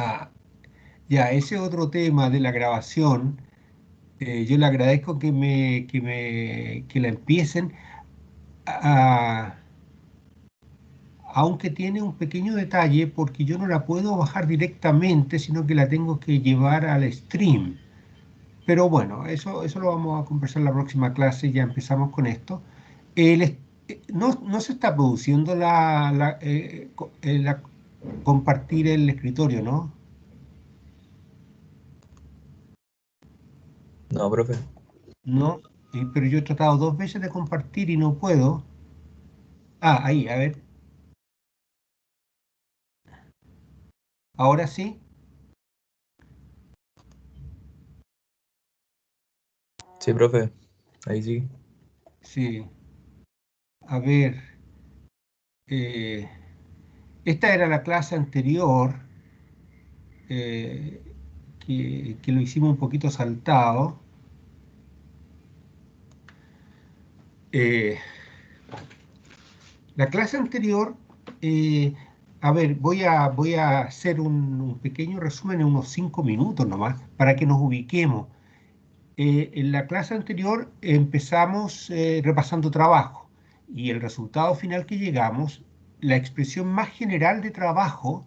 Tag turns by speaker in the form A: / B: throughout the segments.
A: Ah, ya, ese otro tema de la grabación, yo le agradezco que la empiecen, a- aunque tiene un pequeño detalle, porque yo no la puedo bajar directamente, sino que la tengo que llevar al stream. Pero bueno, eso lo vamos a conversar en la próxima clase, ya empezamos con esto. El est- no se está produciendo compartir el escritorio, ¿no?
B: No, profe.
A: No, pero yo he tratado 2 veces de compartir y no puedo. Ah, ahí, a ver, ahora sí.
B: Sí, profe. Ahí sí.
A: Sí, a ver, eh, esta era la clase anterior, eh, que lo hicimos un poquito saltado. Eh, La clase anterior, eh, a ver, voy a hacer un pequeño resumen en unos 5 minutos nomás para que nos ubiquemos. En la clase anterior empezamos repasando trabajo y el resultado final que llegamos, la expresión más general de trabajo,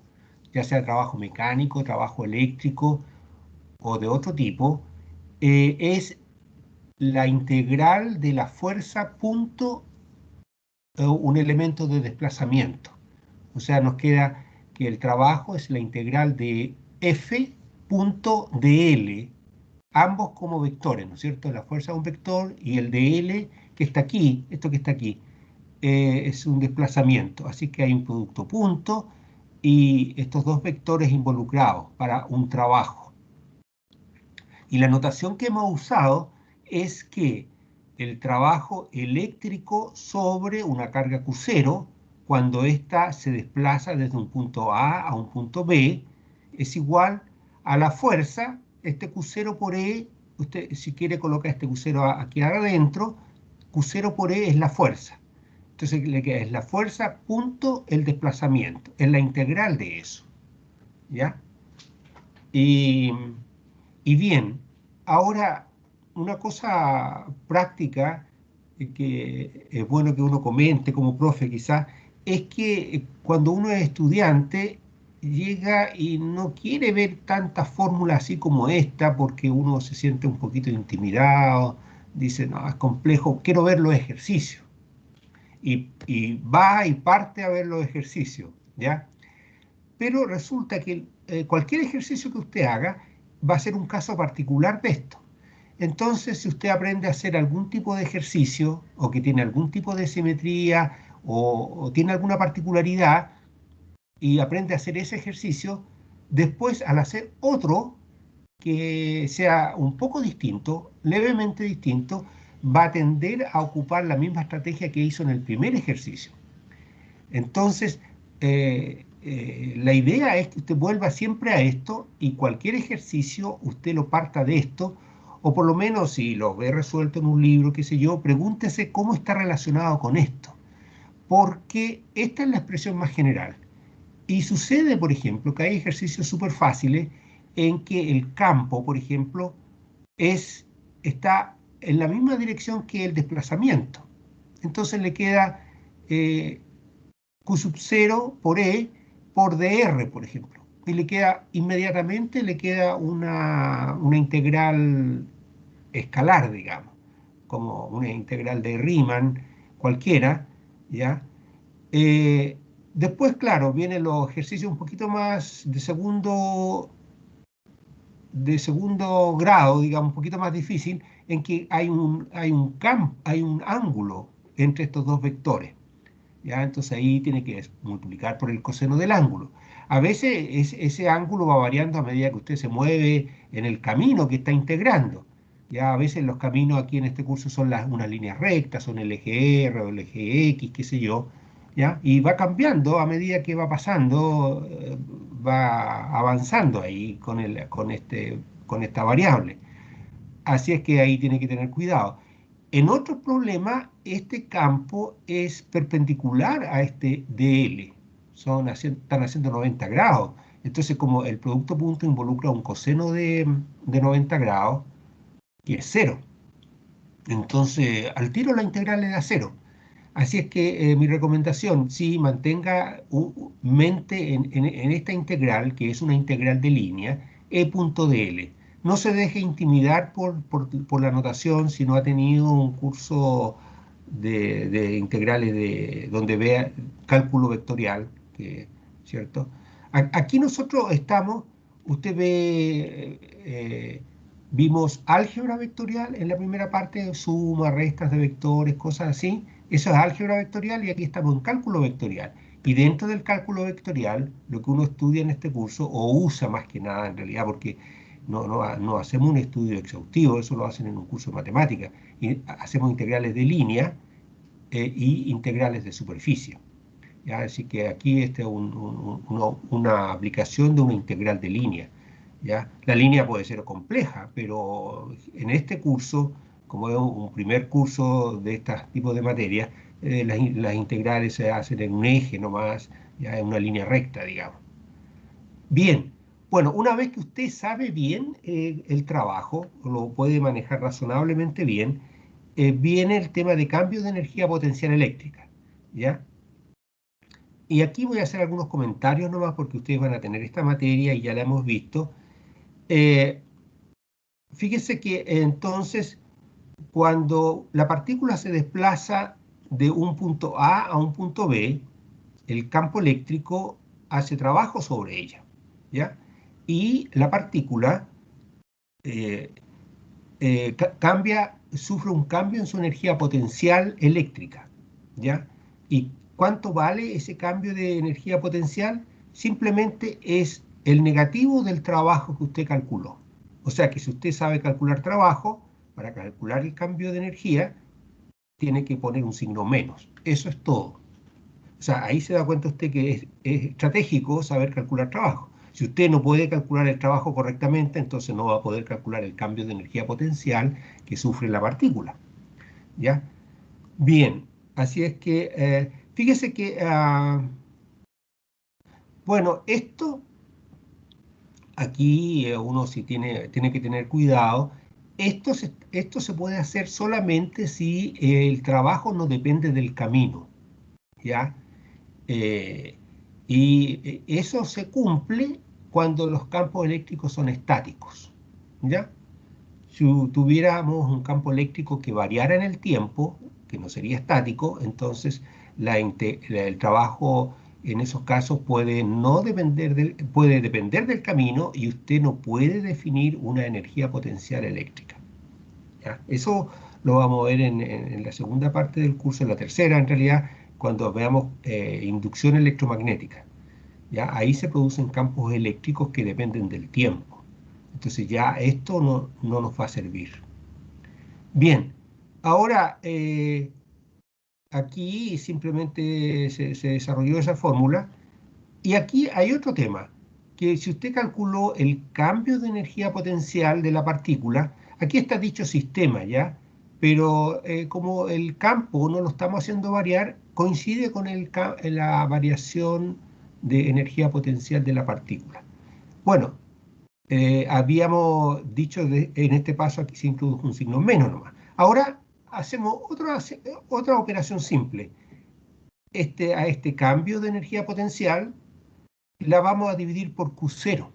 A: ya sea trabajo mecánico, trabajo eléctrico o de otro tipo, es la integral de la fuerza punto un elemento de desplazamiento. O sea, nos queda que el trabajo es la integral de F punto dl, ambos como vectores, ¿no es cierto? La fuerza es un vector y el dl que está aquí, esto que está aquí, es un desplazamiento. Así que hay un producto punto y estos dos vectores involucrados para un trabajo. Y la notación que hemos usado es que el trabajo eléctrico sobre una carga Q0, cuando ésta se desplaza desde un punto A a un punto B, es igual a la fuerza, este Q0 por E, usted si quiere colocar este Q0 aquí adentro, Q0 por E es la fuerza. Entonces le queda, es la fuerza punto el desplazamiento, es la integral de eso, ¿ya? Y, y bien, ahora una cosa práctica que es bueno que uno comente como profe quizás, es que cuando uno es estudiante llega y no quiere ver tantas fórmulas así como esta porque uno se siente un poquito intimidado, dice, no, es complejo, quiero ver los ejercicios. Y va y parte a ver los ejercicios, ¿ya? Pero resulta que cualquier ejercicio que usted haga va a ser un caso particular de esto. Entonces, si usted aprende a hacer algún tipo de ejercicio o que tiene algún tipo de simetría o tiene alguna particularidad y aprende a hacer ese ejercicio, después al hacer otro que sea un poco distinto, levemente distinto, va a tender a ocupar la misma estrategia que hizo en el primer ejercicio. Entonces, la idea es que usted vuelva siempre a esto y cualquier ejercicio usted lo parta de esto, o por lo menos si lo ve resuelto en un libro, qué sé yo, pregúntese cómo está relacionado con esto, porque esta es la expresión más general. Y sucede, por ejemplo, que hay ejercicios súper fáciles en que el campo, por ejemplo, está en la misma dirección que el desplazamiento. Entonces le queda eh, Q sub 0 por E por dr, por ejemplo. Y le queda inmediatamente le queda una integral escalar, digamos, como una integral de Riemann cualquiera, ¿ya? Eh, Después, claro, vienen los ejercicios un poquito más de segundo grado, digamos, un poquito más difícil, en que hay un ángulo entre estos dos vectores. ¿Ya? Entonces ahí tiene que multiplicar por el coseno del ángulo. A veces ese ángulo va variando a medida que usted se mueve en el camino que está integrando. Ya a veces los caminos aquí en este curso son unas líneas rectas, son el eje R o el eje X, qué sé yo, ¿ya? Y va cambiando a medida que va pasando, va avanzando ahí con esta variable. Así es que ahí tiene que tener cuidado. En otros problemas, este campo es perpendicular a este DL. Están haciendo 90 grados. Entonces, como el producto punto involucra un coseno de 90 grados, y es cero. Entonces, al tiro la integral era cero. Así es que mi recomendación, sí, mantenga mente en esta integral, que es una integral de línea, e punto dl. No se deje intimidar por la notación si no ha tenido un curso de integrales donde vea cálculo vectorial, ¿cierto? Aquí nosotros estamos, usted ve, vimos álgebra vectorial en la primera parte, suma, restas de vectores, cosas así. Eso es álgebra vectorial y aquí estamos en cálculo vectorial. Y dentro del cálculo vectorial, lo que uno estudia en este curso, o usa más que nada en realidad, porque no hacemos un estudio exhaustivo, eso lo hacen en un curso de matemáticas, y hacemos integrales de línea y integrales de superficie. ¿Ya? Así que aquí esta es una aplicación de una integral de línea. ¿Ya? La línea puede ser compleja, pero en este curso, como es un primer curso de este tipo de materias, las integrales se hacen en un eje nomás, ya en una línea recta, digamos. Bien, bueno, una vez que usted sabe bien el trabajo, lo puede manejar razonablemente bien, viene el tema de cambio de energía potencial eléctrica. ¿Ya? Y aquí voy a hacer algunos comentarios nomás porque ustedes van a tener esta materia y ya la hemos visto. Eh, Fíjese que entonces cuando la partícula se desplaza de un punto A a un punto B, el campo eléctrico hace trabajo sobre ella, ¿ya? Y la partícula eh, sufre un cambio en su energía potencial eléctrica, ¿ya? ¿Y cuánto vale ese cambio de energía potencial? Simplemente es el negativo del trabajo que usted calculó. O sea que si usted sabe calcular trabajo, para calcular el cambio de energía, tiene que poner un signo menos. Eso es todo. O sea, ahí se da cuenta usted que es estratégico saber calcular trabajo. Si usted no puede calcular el trabajo correctamente, entonces no va a poder calcular el cambio de energía potencial que sufre la partícula. ¿Ya? Bien, así es que fíjese que, bueno, esto aquí uno sí tiene que tener cuidado. Esto se puede hacer solamente si el trabajo no depende del camino. ¿Ya? Eh, y eso se cumple cuando los campos eléctricos son estáticos. ¿Ya? Si tuviéramos un campo eléctrico que variara en el tiempo, que no sería estático, entonces el trabajo en esos casos puede depender del camino y usted no puede definir una energía potencial eléctrica. ¿Ya? Eso lo vamos a ver en la segunda parte del curso, en la tercera en realidad, cuando veamos inducción electromagnética. ¿Ya? Ahí se producen campos eléctricos que dependen del tiempo. Entonces ya esto no nos va a servir. Bien, ahora aquí simplemente se desarrolló esa fórmula y aquí hay otro tema, que si usted calculó el cambio de energía potencial de la partícula, aquí está dicho sistema, ¿ya? Pero como el campo no lo estamos haciendo variar, coincide con la variación de energía potencial de la partícula. Bueno, habíamos dicho en este paso aquí se introdujo un signo menos nomás. Ahora hacemos otra operación simple. A este cambio de energía potencial la vamos a dividir por Q0.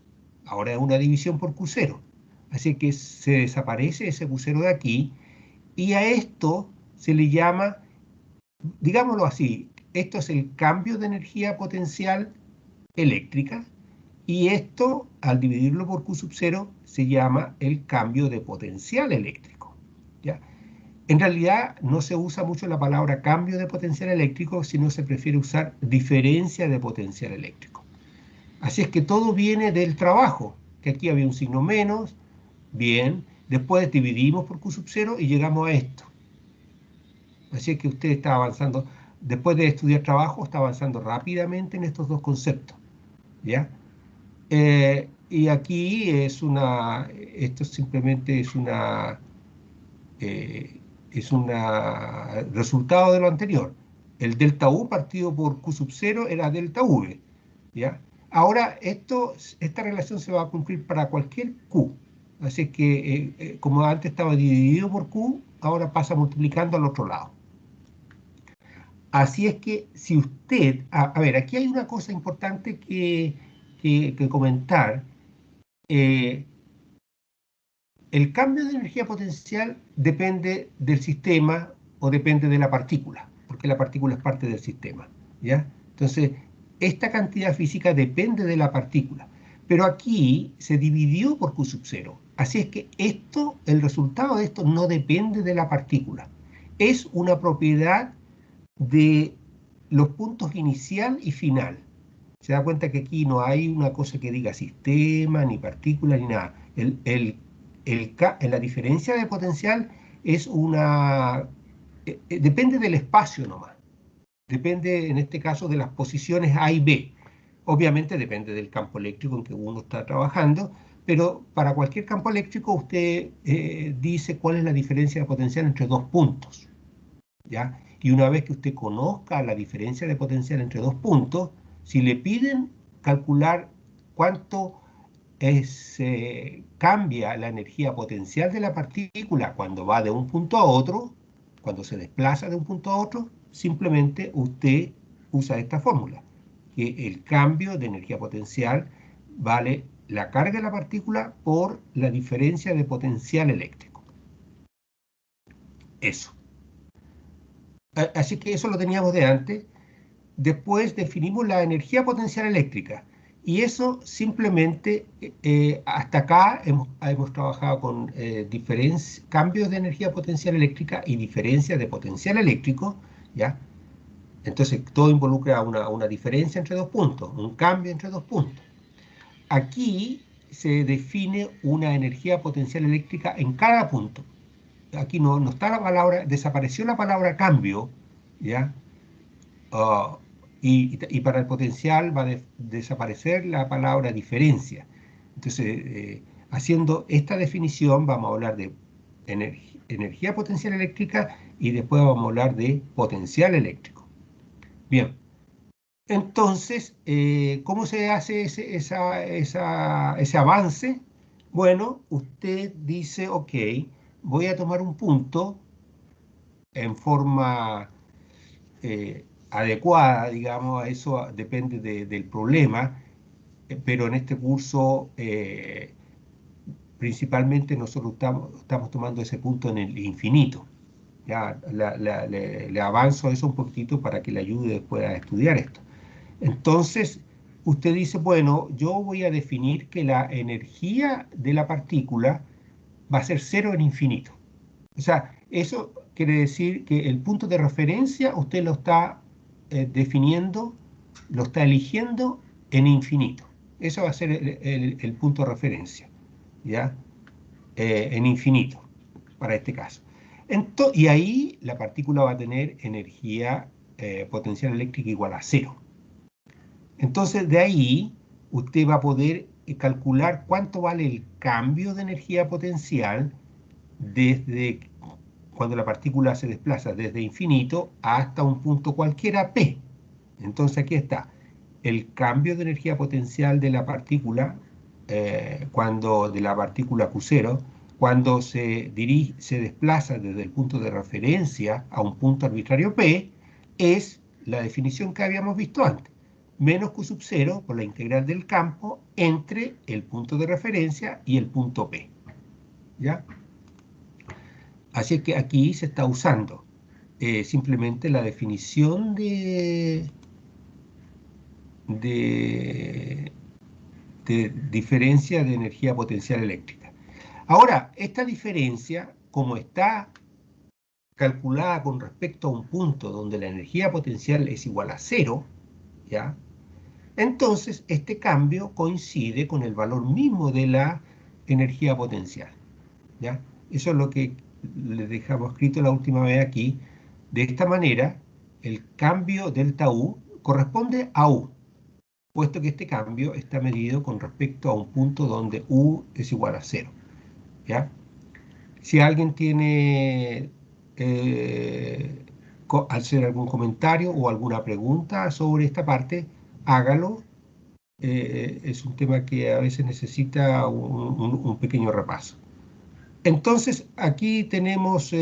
A: Ahora es una división por Q0. Así que se desaparece ese Q0 de aquí y a esto se le llama, digámoslo así, esto es el cambio de energía potencial eléctrica y esto, al dividirlo por Q sub 0, se llama el cambio de potencial eléctrico. ¿Ya? En realidad no se usa mucho la palabra cambio de potencial eléctrico, sino se prefiere usar diferencia de potencial eléctrico. Así es que todo viene del trabajo, que aquí había un signo menos, bien, después dividimos por Q sub 0 y llegamos a esto. Así es que usted está avanzando, después de estudiar trabajo, está avanzando rápidamente en estos dos conceptos. ¿Ya? Y aquí esto simplemente es un resultado de lo anterior. El delta U partido por Q sub 0 era delta V, ¿ya? Ahora, esta relación se va a cumplir para cualquier Q. Así que, como antes estaba dividido por Q, ahora pasa multiplicando al otro lado. Así es que si usted... A ver, aquí hay una cosa importante que comentar. El cambio de energía potencial depende del sistema o depende de la partícula, porque la partícula es parte del sistema, ¿ya? Entonces, esta cantidad física depende de la partícula, pero aquí se dividió por Q sub 0. Así es que el resultado de esto no depende de la partícula. Es una propiedad de los puntos inicial y final. Se da cuenta que aquí no hay una cosa que diga sistema, ni partícula, ni nada. La diferencia de potencial es depende del espacio nomás. Depende, en este caso, de las posiciones A y B. Obviamente depende del campo eléctrico en que uno está trabajando, pero para cualquier campo eléctrico usted dice cuál es la diferencia de potencial entre dos puntos, ¿ya? Y una vez que usted conozca la diferencia de potencial entre dos puntos, si le piden calcular cuánto cambia la energía potencial de la partícula cuando va de un punto a otro, cuando se desplaza de un punto a otro, simplemente usted usa esta fórmula, que el cambio de energía potencial vale la carga de la partícula por la diferencia de potencial eléctrico. Eso. Así que eso lo teníamos de antes. Después definimos la energía potencial eléctrica. Y eso simplemente, hasta acá hemos trabajado con cambios de energía potencial eléctrica y diferencias de potencial eléctrico, ¿ya? Entonces, todo involucra una diferencia entre dos puntos, un cambio entre dos puntos. Aquí se define una energía potencial eléctrica en cada punto. Aquí no está la palabra, desapareció la palabra cambio, ¿ya? Ah, y para el potencial va a desaparecer la palabra diferencia. Entonces, haciendo esta definición, vamos a hablar de energía potencial eléctrica y después vamos a hablar de potencial eléctrico. Bien, entonces, ¿cómo se hace ese avance? Bueno, usted dice, ok, voy a tomar un punto en forma adecuada, digamos, a eso depende del problema, pero en este curso principalmente nosotros estamos tomando ese punto en el infinito. Ya le avanzo eso un poquitito para que le ayude después a estudiar esto. Entonces, usted dice, bueno, yo voy a definir que la energía de la partícula va a ser cero en infinito. O sea, eso quiere decir que el punto de referencia usted lo está definiendo, lo está eligiendo en infinito. Eso va a ser el punto de referencia, ¿ya? En infinito, para este caso. Y ahí la partícula va a tener energía potencial eléctrica igual a cero. Entonces, de ahí usted va a poder calcular cuánto vale el cambio de energía potencial desde cuando la partícula se desplaza desde infinito hasta un punto cualquiera P. Entonces aquí está el cambio de energía potencial de la partícula, de la partícula Q0, cuando se desplaza desde el punto de referencia a un punto arbitrario P, es la definición que habíamos visto antes. Menos Q sub 0 por la integral del campo entre el punto de referencia y el punto P. ¿Ya? Así que aquí se está usando simplemente la definición de diferencia de energía potencial eléctrica. Ahora, esta diferencia, como está calculada con respecto a un punto donde la energía potencial es igual a cero, ¿ya? Entonces, este cambio coincide con el valor mismo de la energía potencial, ¿ya? Eso es lo que les dejamos escrito la última vez aquí. De esta manera, el cambio delta U corresponde a U, puesto que este cambio está medido con respecto a un punto donde U es igual a 0, ¿ya? Si alguien tiene hacer algún comentario o alguna pregunta sobre esta parte, hágalo es un tema que a veces necesita un pequeño repaso. Entonces, aquí tenemos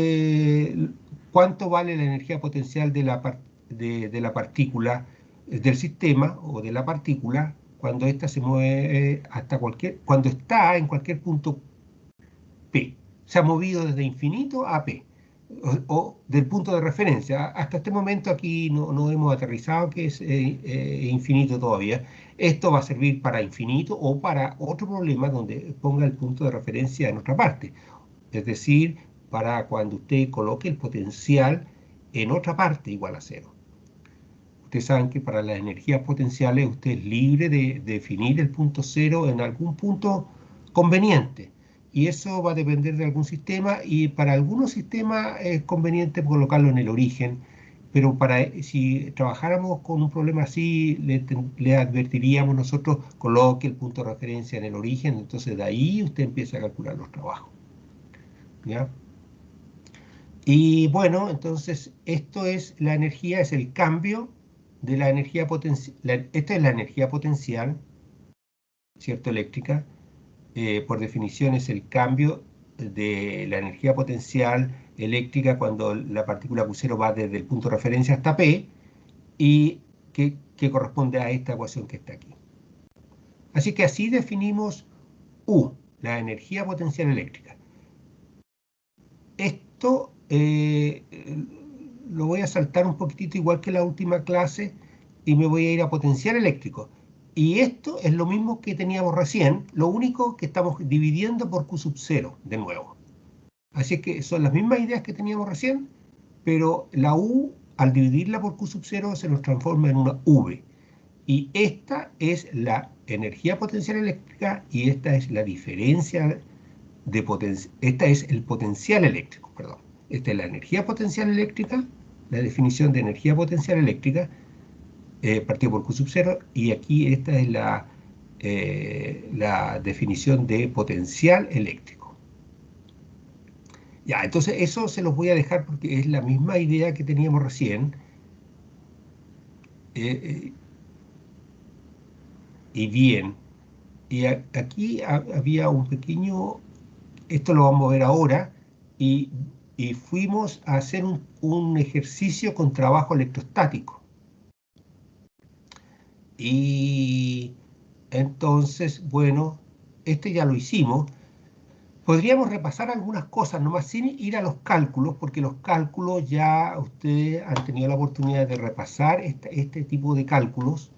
A: cuánto vale la energía potencial de la partícula, del sistema o de la partícula, cuando ésta se mueve cuando está en cualquier punto P. Se ha movido desde infinito a P, o del punto de referencia. Hasta este momento aquí no hemos aterrizado que es infinito todavía. Esto va a servir para infinito o para otro problema donde ponga el punto de referencia en otra parte. Es decir, para cuando usted coloque el potencial en otra parte igual a cero. Ustedes saben que para las energías potenciales usted es libre de definir el punto cero en algún punto conveniente. Y eso va a depender de algún sistema, y para algunos sistemas es conveniente colocarlo en el origen, pero si trabajáramos con un problema así, le advertiríamos nosotros, coloque el punto de referencia en el origen, entonces de ahí usted empieza a calcular los trabajos. ¿Ya? Y bueno, entonces esto es la energía, es el cambio de la energía potencial. Esta es la energía potencial, ¿cierto? Eléctrica. Por definición es el cambio de la energía potencial eléctrica cuando la partícula Q0 va desde el punto de referencia hasta P, y que corresponde a esta ecuación que está aquí. Así que así definimos U, la energía potencial eléctrica. Esto lo voy a saltar un poquitito igual que la última clase y me voy a ir a potencial eléctrico. Y esto es lo mismo que teníamos recién, lo único que estamos dividiendo por Q sub 0 de nuevo. Así que son las mismas ideas que teníamos recién, pero la U, al dividirla por Q sub 0, se nos transforma en una V. Y esta es la energía potencial eléctrica y esta es la diferencia de potencia. Esta es el potencial eléctrico, perdón. Esta es la energía potencial eléctrica, la definición de energía potencial eléctrica, partido por Q sub 0, y aquí esta es la definición de potencial eléctrico. Ya, entonces eso se los voy a dejar porque es la misma idea que teníamos recién. Y bien, y aquí había un pequeño, esto lo vamos a ver ahora, y fuimos a hacer un ejercicio con trabajo electrostático. Y entonces, bueno, este ya lo hicimos. Podríamos repasar algunas cosas nomás sin ir a los cálculos, porque los cálculos ya ustedes han tenido la oportunidad de repasar este tipo de cálculos,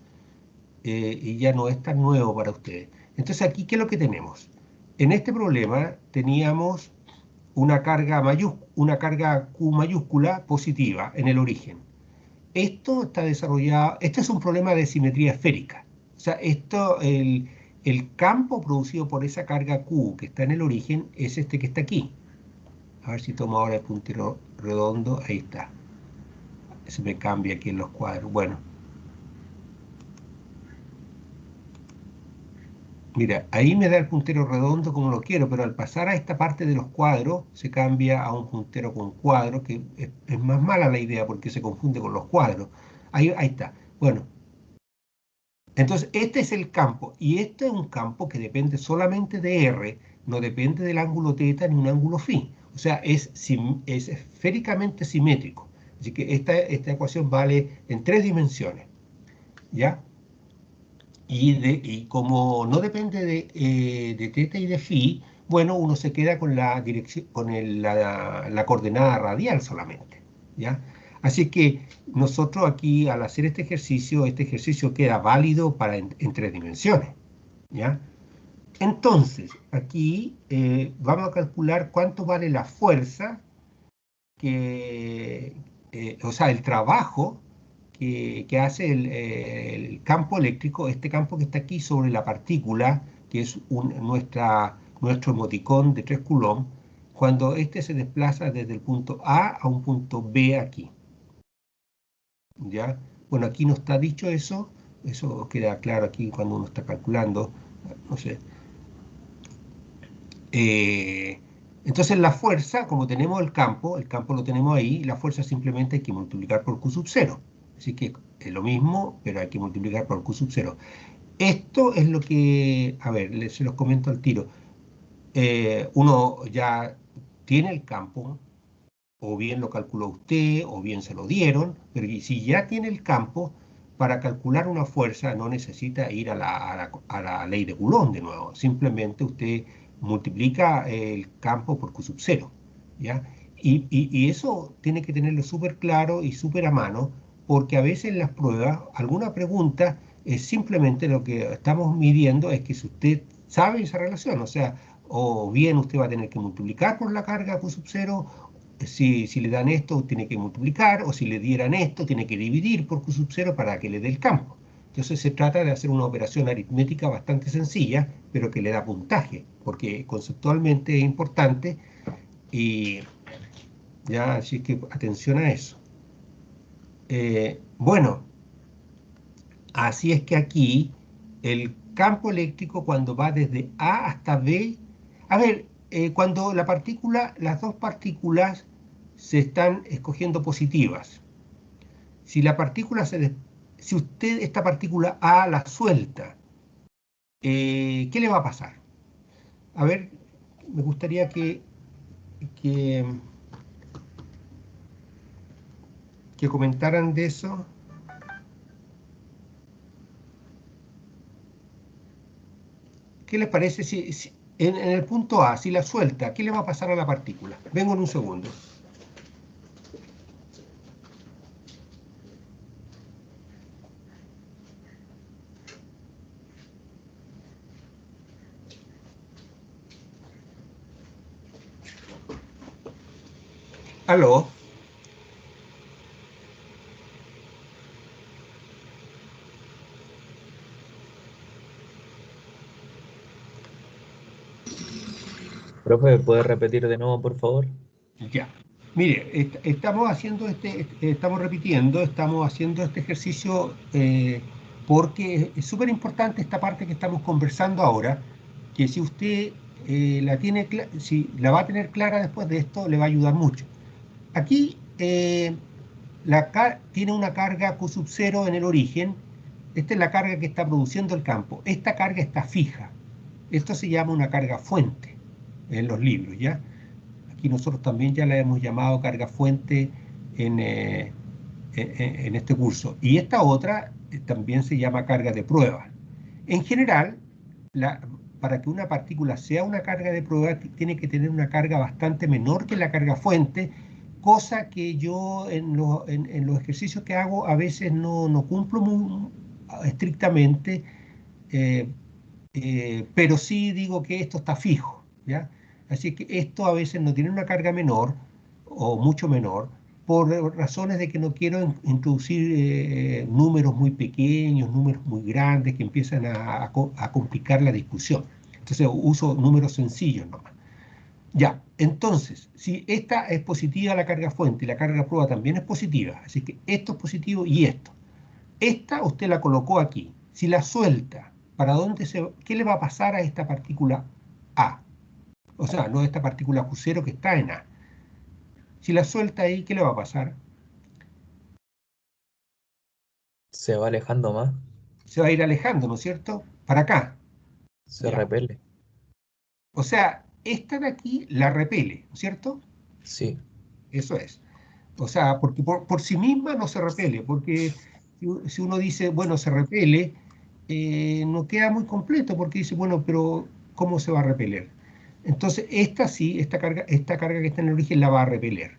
A: y ya no es tan nuevo para ustedes. Entonces aquí, ¿qué es lo que tenemos? En este problema teníamos una carga Q mayúscula positiva en el origen. Esto está desarrollado, este es un problema de simetría esférica. O sea, el campo producido por esa carga Q que está en el origen es este que está aquí. A ver si tomo ahora el puntero redondo, ahí está. Se me cambia aquí en los cuadros. Bueno. Mira, ahí me da el puntero redondo como lo quiero, pero al pasar a esta parte de los cuadros se cambia a un puntero con cuadros, que es más mala la idea porque se confunde con los cuadros. Ahí está. Bueno, entonces este es el campo, y este es un campo que depende solamente de R, no depende del ángulo θ ni un ángulo φ. O sea, es esféricamente simétrico. Así que esta ecuación vale en 3 dimensiones. ¿Ya? Y como no depende de θ y de φ, bueno, uno se queda con la dirección, la coordenada radial solamente, ¿ya? Así que nosotros aquí, al hacer este ejercicio queda válido en 3 dimensiones, ¿ya? Entonces, aquí vamos a calcular cuánto vale la fuerza o sea, el trabajo que hace el campo eléctrico, este campo que está aquí sobre la partícula, que es nuestro emoticón de 3 coulombs, cuando este se desplaza desde el punto A un punto B aquí. ¿Ya? Bueno, aquí no está dicho eso queda claro aquí cuando uno está calculando, no sé. Entonces la fuerza, como tenemos el campo lo tenemos ahí, la fuerza simplemente hay que multiplicar por Q sub 0. Así que es lo mismo, pero hay que multiplicar por Q sub 0. Esto es lo que, a ver, se los comento al tiro. Uno ya tiene el campo, o bien lo calculó usted, o bien se lo dieron, pero si ya tiene el campo, para calcular una fuerza no necesita ir a la ley de Coulomb de nuevo. Simplemente usted multiplica el campo por Q sub 0, ¿ya? Y eso tiene que tenerlo súper claro y súper a mano, porque a veces en las pruebas, alguna pregunta es simplemente lo que estamos midiendo es que si usted sabe esa relación, o sea, o bien usted va a tener que multiplicar por la carga Q sub 0, si le dan esto, tiene que multiplicar, o si le dieran esto, tiene que dividir por Q sub 0 para que le dé el campo. Entonces se trata de hacer una operación aritmética bastante sencilla, pero que le da puntaje, porque conceptualmente es importante y ya, así que atención a eso. Bueno, así es que aquí el campo eléctrico cuando va desde A hasta B, a ver, cuando las dos partículas se están escogiendo positivas, si la partícula si usted esta partícula A la suelta, ¿qué le va a pasar? A ver, me gustaría que, que comentaran de eso. ¿Qué les parece si en el punto A, si la suelta, qué le va a pasar a la partícula? Vengo en un segundo. ¿Aló?
B: Profe, ¿puede repetir de nuevo, por favor?
A: Ya. Mire, estamos repitiendo, estamos haciendo este ejercicio porque es súper importante esta parte que estamos conversando ahora, que si usted si la va a tener clara después de esto, le va a ayudar mucho. Aquí tiene una carga Q sub 0 en el origen. Esta es la carga que está produciendo el campo. Esta carga está fija. Esto se llama una carga fuente en los libros, ¿ya? Aquí nosotros también ya la hemos llamado carga fuente en este curso. Y esta otra también se llama carga de prueba. En general, para que una partícula sea una carga de prueba, tiene que tener una carga bastante menor que la carga fuente, cosa que yo en los ejercicios que hago a veces no cumplo muy estrictamente, eh, pero sí digo que esto está fijo, ¿ya? Así que esto a veces no tiene una carga menor o mucho menor por razones de que no quiero introducir números muy pequeños, números muy grandes que empiezan a complicar la discusión. Entonces uso números sencillos nomás. Ya, entonces, si esta es positiva la carga fuente y la carga prueba también es positiva, así que esto es positivo y esto. Esta usted la colocó aquí. Si la suelta, ¿qué le va a pasar a esta partícula A? O sea, no esta partícula Q0 que está en A. Si la suelta ahí, ¿qué le va a pasar?
B: Se va alejando más,
A: Se va a ir alejando, ¿no es cierto? Para acá.
B: se
A: Ya.
B: repele.
A: O sea, esta de aquí la repele, ¿no es cierto?
B: Sí,
A: Eso es. O sea, porque por sí misma no se repele, porque si uno dice, bueno, se repele, no queda muy completo, porque dice, bueno, pero ¿cómo se va a repeler? Entonces, esta sí, esta carga que está en el origen la va a repeler.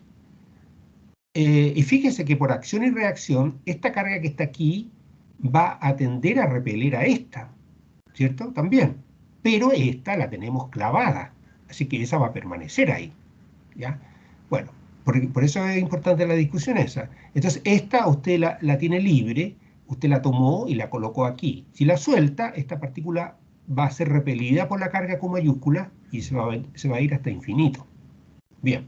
A: Y fíjese que por acción y reacción, esta carga que está aquí va a tender a repeler a esta, ¿cierto? También. Pero esta la tenemos clavada, así que esa va a permanecer ahí, ¿ya? Bueno, por eso es importante la discusión esa. Entonces, esta usted la tiene libre, usted la tomó y la colocó aquí. Si la suelta, esta partícula va a ser repelida por la carga con mayúscula y se va a ir hasta infinito. Bien,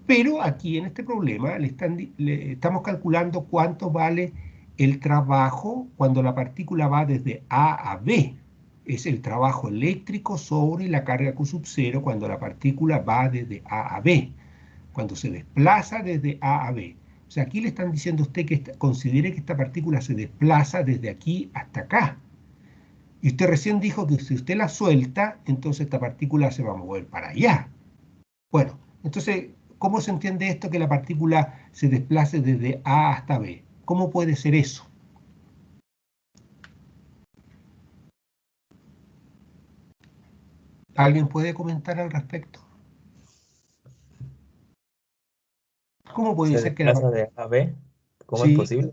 A: pero aquí en este problema le estamos calculando cuánto vale el trabajo cuando la partícula va desde A a B. Es el trabajo eléctrico sobre la carga Q sub 0 cuando la partícula va desde A a B, cuando se desplaza desde A a B. O sea, aquí le están diciendo a usted que considere que esta partícula se desplaza desde aquí hasta acá. Y usted recién dijo que si usted la suelta, entonces esta partícula se va a mover para allá. Bueno, entonces, ¿cómo se entiende esto que la partícula se desplace desde A hasta B? ¿Cómo puede ser eso? ¿Alguien puede comentar al respecto? ¿Cómo puede
B: Se
A: ser que la
B: desplaza
A: partícula...
B: de A a B. ¿Cómo es
A: Sí,
B: posible?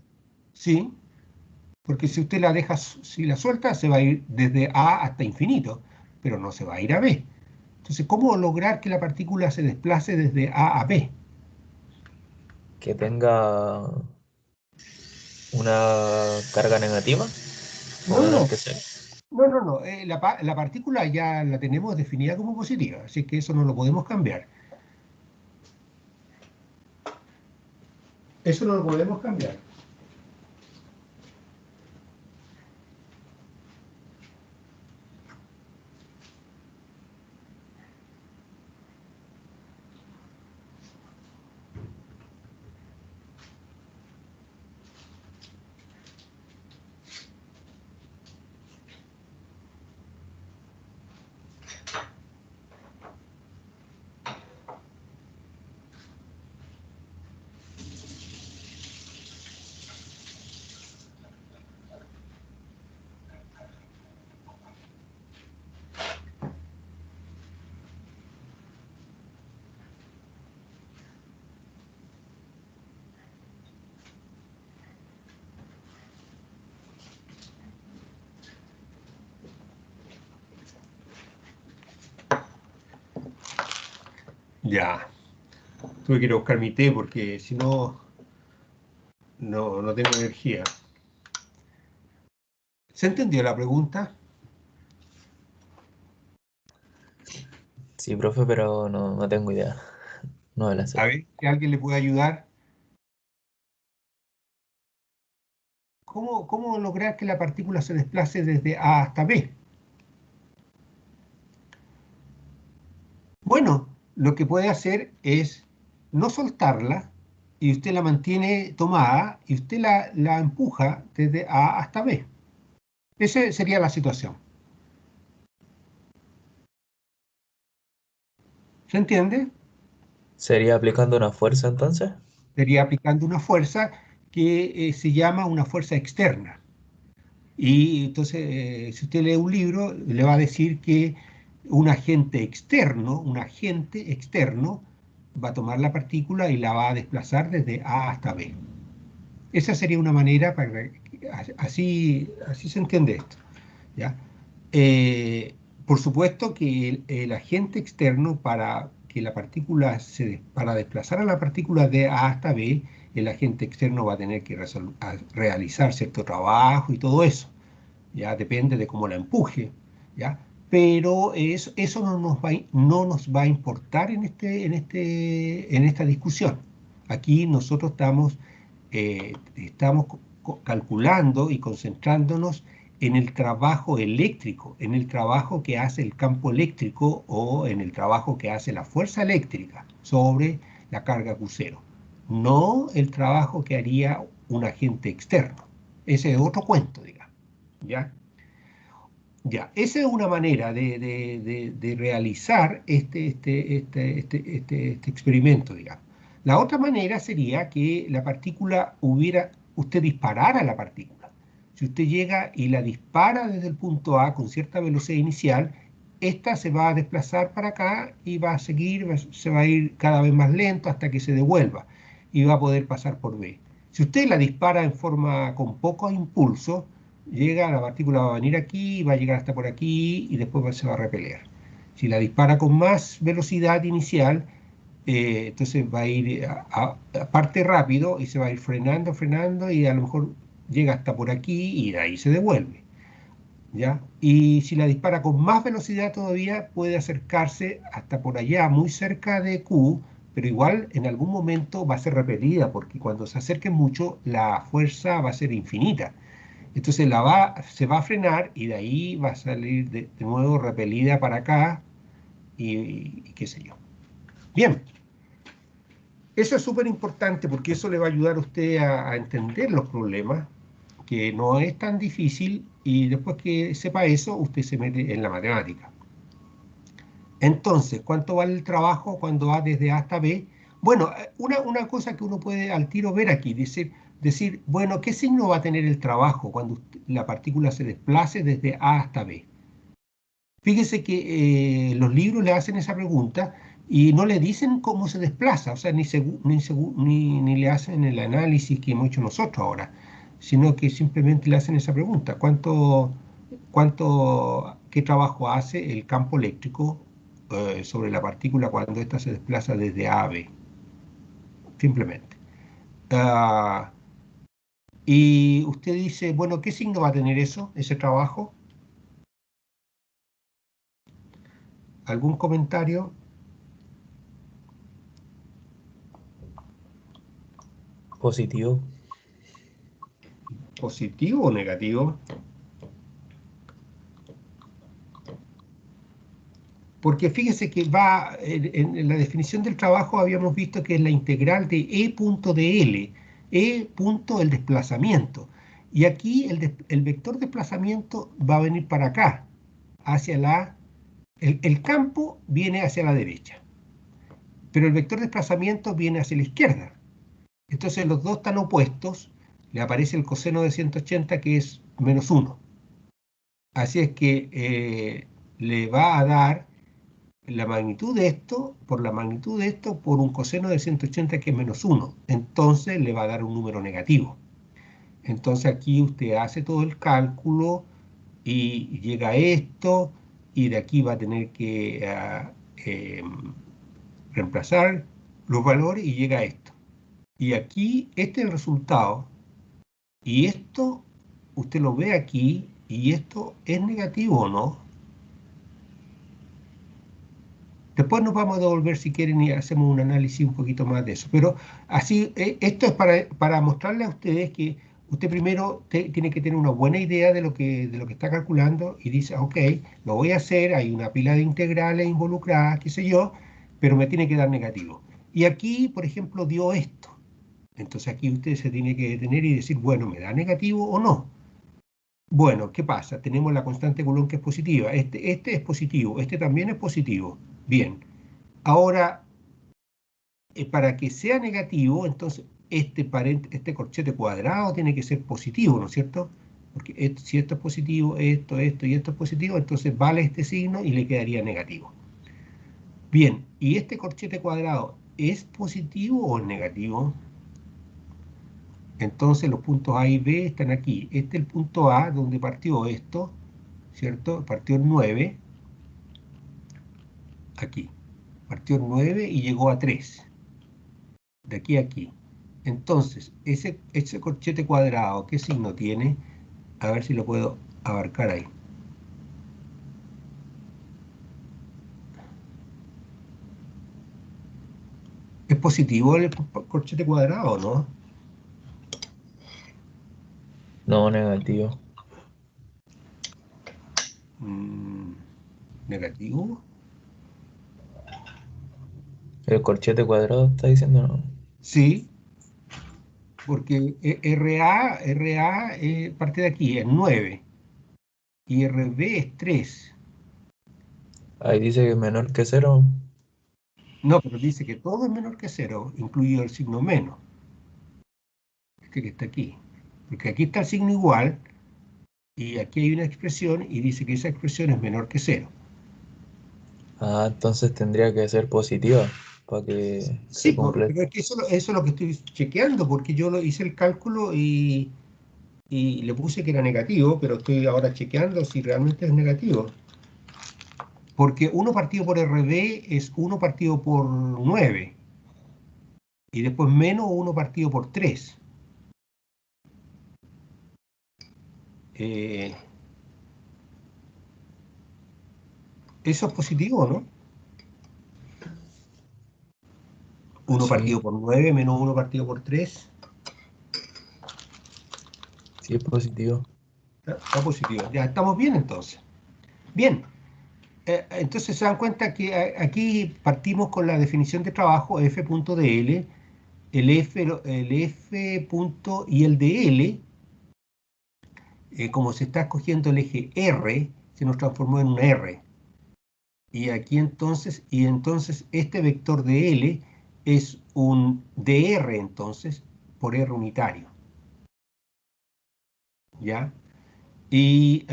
A: sí, porque si usted la deja, si la suelta, se va a ir desde A hasta infinito, pero no se va a ir a B. Entonces, ¿cómo lograr que la partícula se desplace desde A a B?
B: Que tenga una carga negativa o
A: No, no,
B: menor
A: no,
B: que cero.
A: no. La partícula ya la tenemos definida como positiva, así que eso no lo podemos cambiar. Eso no lo podemos cambiar. Ya, tuve que ir a buscar mi té porque si no, no tengo energía. ¿Se entendió la pregunta?
B: Sí, profe, pero no tengo idea. No me la
A: A
B: sé.
A: ver, si alguien le puede ayudar. ¿Cómo lograr que la partícula se desplace desde A hasta B? Bueno, lo que puede hacer es no soltarla y usted la mantiene tomada y usted la empuja desde A hasta B. Esa sería la situación. ¿Se entiende?
B: ¿Sería aplicando una fuerza entonces?
A: Sería aplicando una fuerza que se llama una fuerza externa. Y entonces, si usted lee un libro, le va a decir que un agente externo, va a tomar la partícula y la va a desplazar desde A hasta B. Esa sería una manera para que así se entiende esto, ¿ya? Por supuesto que el agente externo para desplazar a la partícula de A hasta B, el agente externo va a tener que realizar cierto trabajo y todo eso, ya depende de cómo la empuje, ya. Pero eso no nos va a importar en esta discusión. Aquí nosotros estamos calculando y concentrándonos en el trabajo eléctrico, en el trabajo que hace el campo eléctrico o en el trabajo que hace la fuerza eléctrica sobre la carga crucero, no el trabajo que haría un agente externo. Ese es otro cuento, digamos. ¿Ya? Ya, esa es una manera de realizar este experimento, digamos. La otra manera sería que usted disparara la partícula. Si usted llega y la dispara desde el punto A con cierta velocidad inicial, esta se va a desplazar para acá y va a seguir, se va a ir cada vez más lento hasta que se devuelva y va a poder pasar por B. Si usted la dispara en forma con poco impulso, llega, la partícula va a venir aquí, va a llegar hasta por aquí y después se va a repeler. Si la dispara con más velocidad inicial, entonces va a ir parte rápido y se va a ir frenando y a lo mejor llega hasta por aquí y de ahí se devuelve. ¿Ya? Y si la dispara con más velocidad todavía, puede acercarse hasta por allá, muy cerca de Q, pero igual en algún momento va a ser repelida, porque cuando se acerque mucho, la fuerza va a ser infinita. Entonces se va a frenar y de ahí va a salir de nuevo repelida para acá y qué sé yo. Bien, eso es súper importante porque eso le va a ayudar a usted a entender los problemas, que no es tan difícil Y después que sepa eso, usted se mete en la matemática. Entonces, ¿cuánto vale el trabajo cuando va desde A hasta B? Bueno, una cosa que uno puede al tiro ver aquí, decir, bueno, ¿qué signo va a tener el trabajo cuando la partícula se desplace desde A hasta B? Fíjese que los libros le hacen esa pregunta y no le dicen cómo se desplaza, o sea, ni le hacen el análisis que hemos hecho nosotros ahora, sino que simplemente le hacen esa pregunta, ¿qué trabajo hace el campo eléctrico sobre la partícula cuando ésta se desplaza desde A a B? Simplemente. Ah, y usted dice, bueno, ¿qué signo va a tener eso, ese trabajo? ¿Algún comentario?
B: Positivo.
A: ¿Positivo o negativo? Porque fíjese que va, en la definición del trabajo habíamos visto que es la integral de E punto de L, E punto el desplazamiento. Y aquí el vector desplazamiento va a venir para acá, el campo viene hacia la derecha, pero el vector desplazamiento viene hacia la izquierda. Entonces los dos están opuestos, le aparece el coseno de 180 que es -1. Así es que le va a dar la magnitud de esto por la magnitud de esto por un coseno de 180 que es -1. Entonces le va a dar un número negativo. Entonces aquí usted hace todo el cálculo y llega a esto y de aquí va a tener que reemplazar los valores y llega a esto. Y aquí este es el resultado y esto usted lo ve aquí y esto es negativo o no. Después nos vamos a devolver si quieren y hacemos un análisis un poquito más de eso. Pero así, esto es para mostrarle a ustedes que usted primero tiene que tener una buena idea de lo que está calculando y dice, ok, lo voy a hacer, hay una pila de integrales involucradas, qué sé yo, pero me tiene que dar negativo. Y aquí, por ejemplo, dio esto. Entonces aquí usted se tiene que detener y decir, bueno, ¿me da negativo o no? Bueno, ¿qué pasa? Tenemos la constante Coulomb que es positiva. Este es positivo, este también es positivo. Bien. Ahora, para que sea negativo, entonces este corchete cuadrado tiene que ser positivo, ¿no es cierto? Porque si esto es positivo, esto y esto es positivo, entonces vale este signo y le quedaría negativo. Bien, ¿y este corchete cuadrado es positivo o es negativo? Entonces los puntos A y B están aquí. Este es el punto A donde partió esto, ¿cierto? Partió el 9, aquí. Partió el 9 y llegó a 3. De aquí a aquí. Entonces, ese corchete cuadrado, ¿qué signo tiene? A ver si lo puedo abarcar ahí. ¿Es positivo el corchete cuadrado o no?
B: No, negativo.
A: ¿Negativo?
B: El corchete cuadrado está diciendo no.
A: Sí, porque RA parte de aquí, es 9. Y RB es 3.
B: Ahí dice que es menor que 0.
A: No, pero dice que todo es menor que 0, incluido el signo menos. Este que está aquí. Porque aquí está el signo igual, y aquí hay una expresión, y dice que esa expresión es menor que 0.
B: Ah, entonces tendría que ser positiva para que
A: Sí,
B: se cumpla.
A: pero es que eso es lo que estoy chequeando, porque yo hice el cálculo y le puse que era negativo, pero estoy ahora chequeando si realmente es negativo. Porque 1 partido por RB es 1 partido por 9, y después menos 1 partido por 3. Eso es positivo, ¿no? 1
B: Sí,
A: partido por 9 menos 1 partido por 3.
B: sí es positivo.
A: Está positivo. Ya estamos bien entonces. Bien. Entonces se dan cuenta que aquí partimos con la definición de trabajo F.dl, el F punto y el de L, como se está escogiendo el eje R, se nos transformó en un R. Y aquí entonces, este vector de L es un dr entonces por R unitario. ¿Ya? Y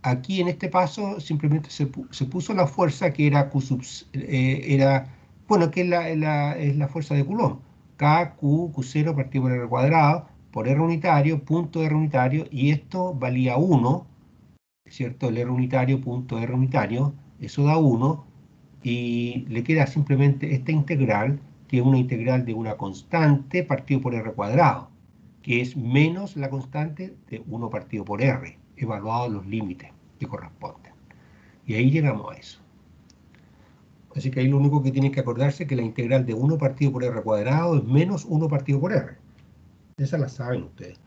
A: aquí en este paso simplemente se puso la fuerza que era Q bueno, que es la fuerza de Coulomb. Q0 partido por R cuadrado, por R unitario, punto R unitario, y esto valía 1, ¿cierto? El R unitario, punto R unitario, eso da 1, y le queda simplemente esta integral, que es una integral de una constante partido por R cuadrado, que es menos la constante de 1 partido por R, evaluados los límites que corresponden. Y ahí llegamos a eso. Así que ahí lo único que tienen que acordarse es que la integral de 1 partido por R cuadrado es menos 1 partido por R. Esa la saben ustedes.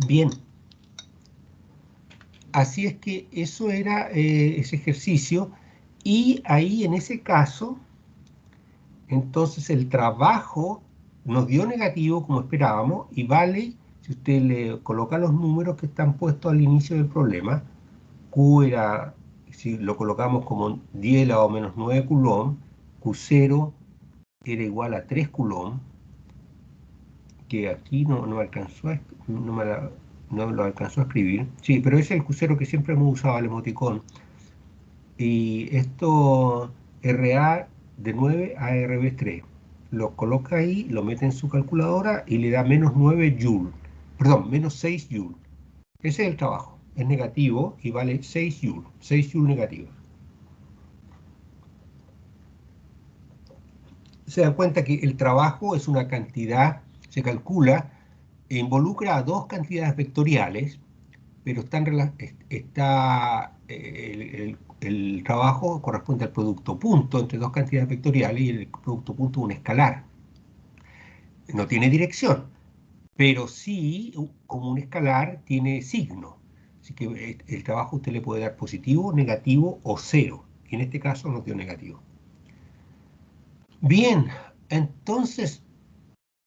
A: Bien. Así es que eso era ese ejercicio. Y ahí en ese caso, entonces el trabajo nos dio negativo como esperábamos y vale, si usted le coloca los números que están puestos al inicio del problema, Q era, si lo colocamos como 10 elevado a menos 9 Coulomb, Q0 era igual a 3 Coulomb, que aquí no alcanzó no lo alcanzó a escribir. Sí, pero es el Q0 que siempre hemos usado, el emoticón. Y esto RA de 9 a RB3. Lo coloca ahí, lo mete en su calculadora y le da menos 9 joules. Perdón, menos 6 joules. Ese es el trabajo. Es negativo y vale 6 joules. 6 joules negativos. Se dan cuenta que el trabajo es una cantidad, se calcula, e involucra a dos cantidades vectoriales, pero el trabajo corresponde al producto punto entre dos cantidades vectoriales y el producto punto es un escalar. No tiene dirección, pero sí, como un escalar, tiene signo. Así que el trabajo usted le puede dar positivo, negativo o cero. Y en este caso nos dio negativo. Bien, entonces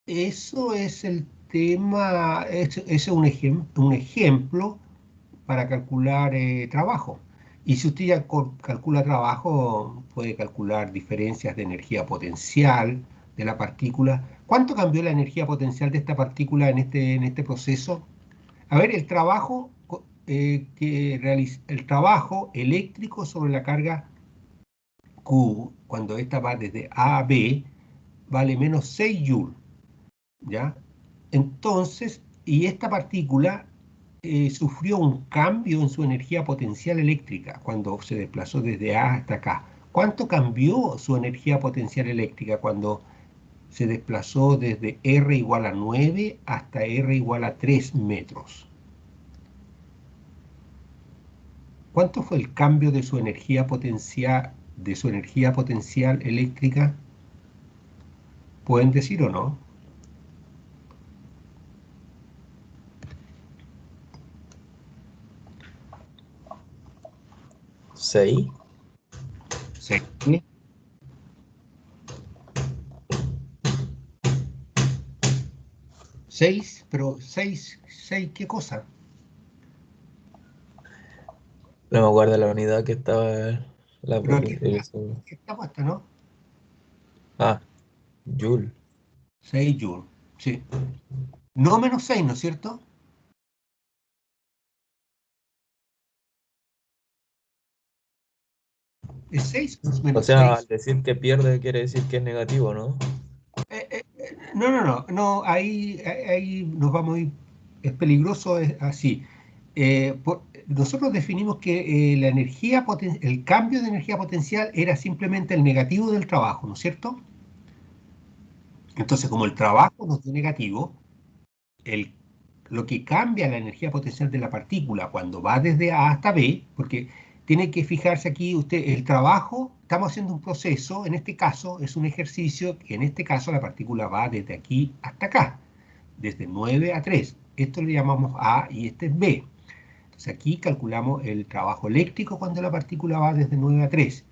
A: eso es el tema, es un ejemplo para calcular trabajo. Y si usted ya calcula trabajo, puede calcular diferencias de energía potencial de la partícula. ¿Cuánto cambió la energía potencial de esta partícula en este proceso? A ver, el trabajo, el trabajo eléctrico sobre la carga Q, cuando esta va desde A a B, vale menos 6 joules, ¿ya? Entonces, y esta partícula sufrió un cambio en su energía potencial eléctrica cuando se desplazó desde A hasta acá. ¿Cuánto cambió su energía potencial eléctrica cuando se desplazó desde R igual a 9 hasta R igual a 3 metros? ¿Cuánto fue el cambio de su energía potencial eléctrica? ¿Pueden decir o no?
B: ¿6?
A: Sí. 6, pero 6, ¿qué cosa?
B: No me acuerdo la unidad que estaba la
A: Pero aquí
B: eso.
A: está puesta, ¿no?
B: Ah, Joule.
A: 6 joules, sí. No menos 6, ¿no es cierto? Es 6 más
B: O
A: menos
B: sea, al
A: 6.
B: decir que pierde quiere decir que es negativo, ¿no?
A: No, ahí nos vamos a ir, es peligroso, es así. Nosotros definimos que el cambio de energía potencial era simplemente el negativo del trabajo, ¿no es cierto? Entonces, como el trabajo nos dio negativo, el, lo que cambia la energía potencial de la partícula cuando va desde A hasta B, porque tiene que fijarse aquí usted, el trabajo, estamos haciendo un proceso, en este caso es un ejercicio, que en este caso la partícula va desde aquí hasta acá, desde 9 a 3. Esto le llamamos A y este es B. Entonces aquí calculamos el trabajo eléctrico cuando la partícula va desde 9 a 3.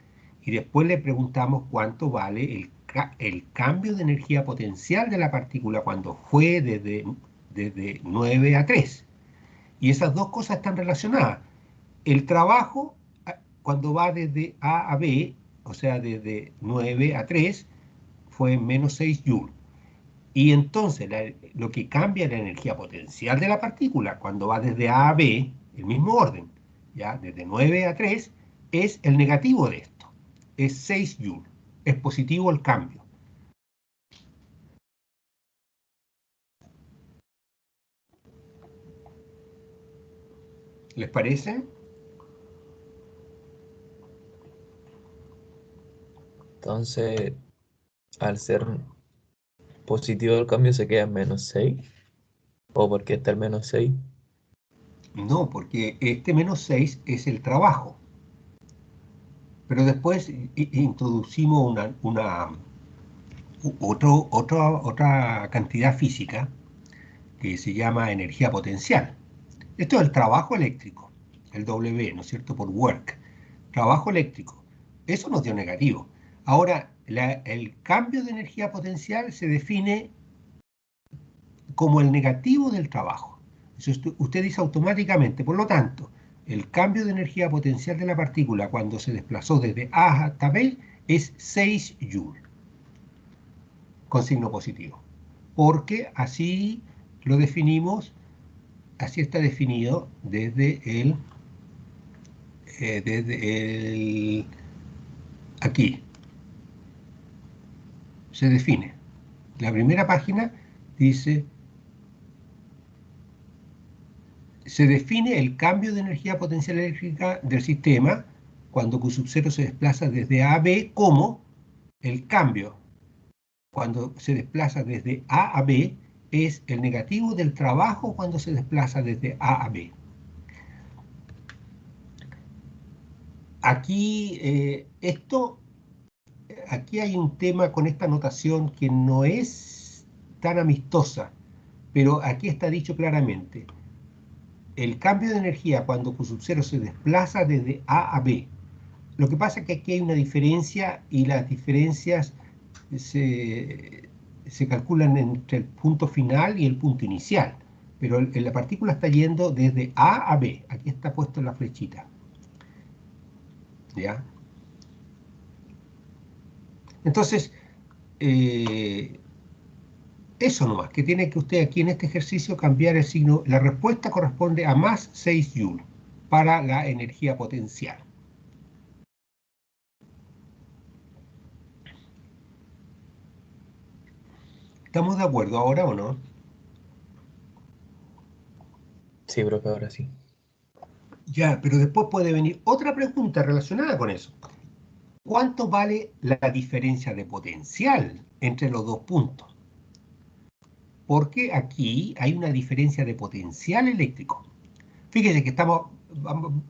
A: Y después le preguntamos cuánto vale el cambio de energía potencial de la partícula cuando fue desde 9 a 3. Y esas dos cosas están relacionadas. El trabajo, cuando va desde A a B, o sea, desde 9 a 3, fue menos 6 joules. Y entonces lo que cambia la energía potencial de la partícula cuando va desde A a B, el mismo orden, ya desde 9 a 3, es el negativo de esto. Es 6 joules. Es positivo el cambio. ¿Les parece?
B: Entonces, al ser positivo el cambio se queda en -6. ¿O porque está el -6?
A: No, porque este menos 6 es el trabajo. Pero después introducimos otra cantidad física que se llama energía potencial. Esto es el trabajo eléctrico, el W, ¿no es cierto? Por work. Trabajo eléctrico. Eso nos dio negativo. Ahora, el cambio de energía potencial se define como el negativo del trabajo. Eso usted dice automáticamente, por lo tanto, el cambio de energía potencial de la partícula cuando se desplazó desde A hasta B es 6 joules, con signo positivo. Porque así lo definimos, así está definido aquí. Se define. La primera página dice, se define el cambio de energía potencial eléctrica del sistema cuando Q sub 0 se desplaza desde A a B como el cambio cuando se desplaza desde A a B es el negativo del trabajo cuando se desplaza desde A a B. Aquí, aquí hay un tema con esta notación que no es tan amistosa, pero aquí está dicho claramente. El cambio de energía cuando Q sub 0 se desplaza desde A a B. Lo que pasa es que aquí hay una diferencia y las diferencias se calculan entre el punto final y el punto inicial. Pero la partícula está yendo desde A a B. Aquí está puesto la flechita. ¿Ya? Entonces, eso nomás, que tiene que usted aquí en este ejercicio cambiar el signo. La respuesta corresponde a más 6 joules para la energía potencial. ¿Estamos de acuerdo ahora o no?
B: Sí, profe, ahora sí.
A: Ya, pero después puede venir otra pregunta relacionada con eso. ¿Cuánto vale la diferencia de potencial entre los dos puntos? Porque aquí hay una diferencia de potencial eléctrico. Fíjese que estamos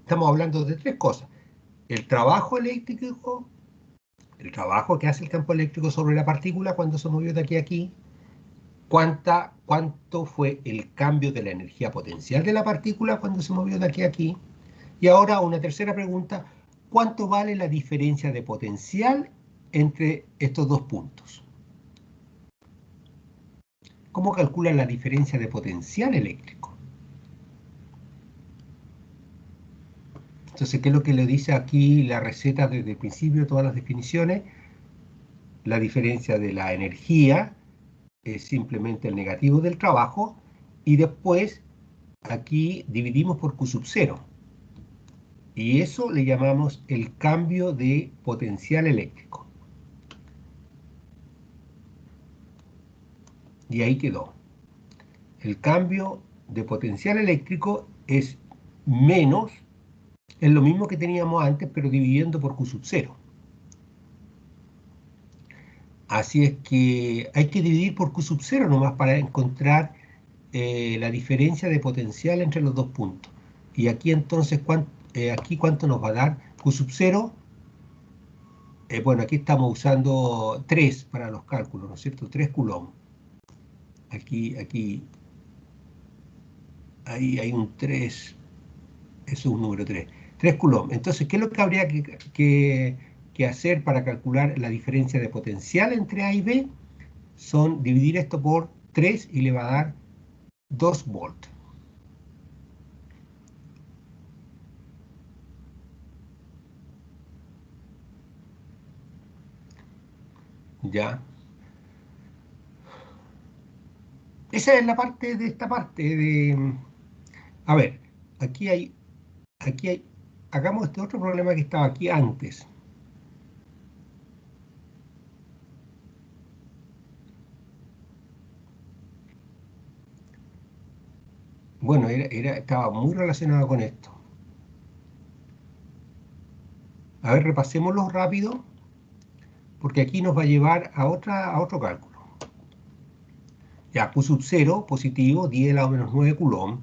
A: hablando de tres cosas. El trabajo eléctrico, el trabajo que hace el campo eléctrico sobre la partícula cuando se movió de aquí a aquí. ¿Cuánto fue el cambio de la energía potencial de la partícula cuando se movió de aquí a aquí? Y ahora una tercera pregunta, ¿cuánto vale la diferencia de potencial entre estos dos puntos? ¿Cómo calculan la diferencia de potencial eléctrico? Entonces, ¿qué es lo que le dice aquí la receta desde el principio, todas las definiciones? La diferencia de la energía es simplemente el negativo del trabajo y después aquí dividimos por Q sub 0. Y eso le llamamos el cambio de potencial eléctrico. Y ahí quedó. El cambio de potencial eléctrico es menos, es lo mismo que teníamos antes, pero dividiendo por Q sub 0. Así es que hay que dividir por Q sub 0 nomás para encontrar la diferencia de potencial entre los dos puntos. Y aquí entonces, aquí ¿cuánto nos va a dar? Q sub 0, bueno, aquí estamos usando 3 para los cálculos, ¿no es cierto? 3 coulombs. Aquí, ahí hay un 3, eso es un número 3. 3 coulombs. Entonces, ¿qué es lo que habría que hacer para calcular la diferencia de potencial entre A y B? Son dividir esto por 3 y le va a dar 2 volts. ¿ya? Esa es la parte de esta parte de... A ver, aquí hay, aquí hay, hagamos este otro problema que estaba aquí antes. Bueno, estaba muy relacionado con esto. A ver, repasémoslo rápido, porque aquí nos va a llevar a otro cálculo. Ya, Q sub 0, positivo, 10 a la menos 9 coulomb.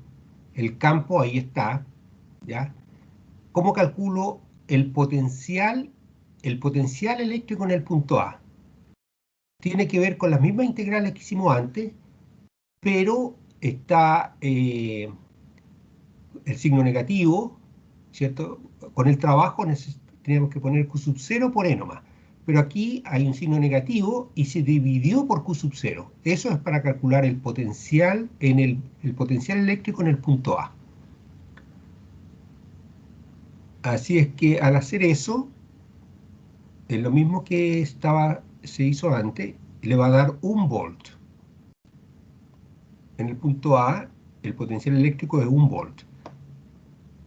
A: El campo ahí está, ¿ya? ¿Cómo calculo el potencial eléctrico en el punto A? Tiene que ver con las mismas integrales que hicimos antes, pero está el signo negativo, ¿cierto? Con el trabajo tenemos que poner Q sub 0 por E nomás. Pero aquí hay un signo negativo y se dividió por Q sub 0. Eso es para calcular el potencial, el potencial eléctrico en el punto A. Así es que al hacer eso, es lo mismo que se hizo antes, le va a dar 1 volt. En el punto A, el potencial eléctrico es 1 volt.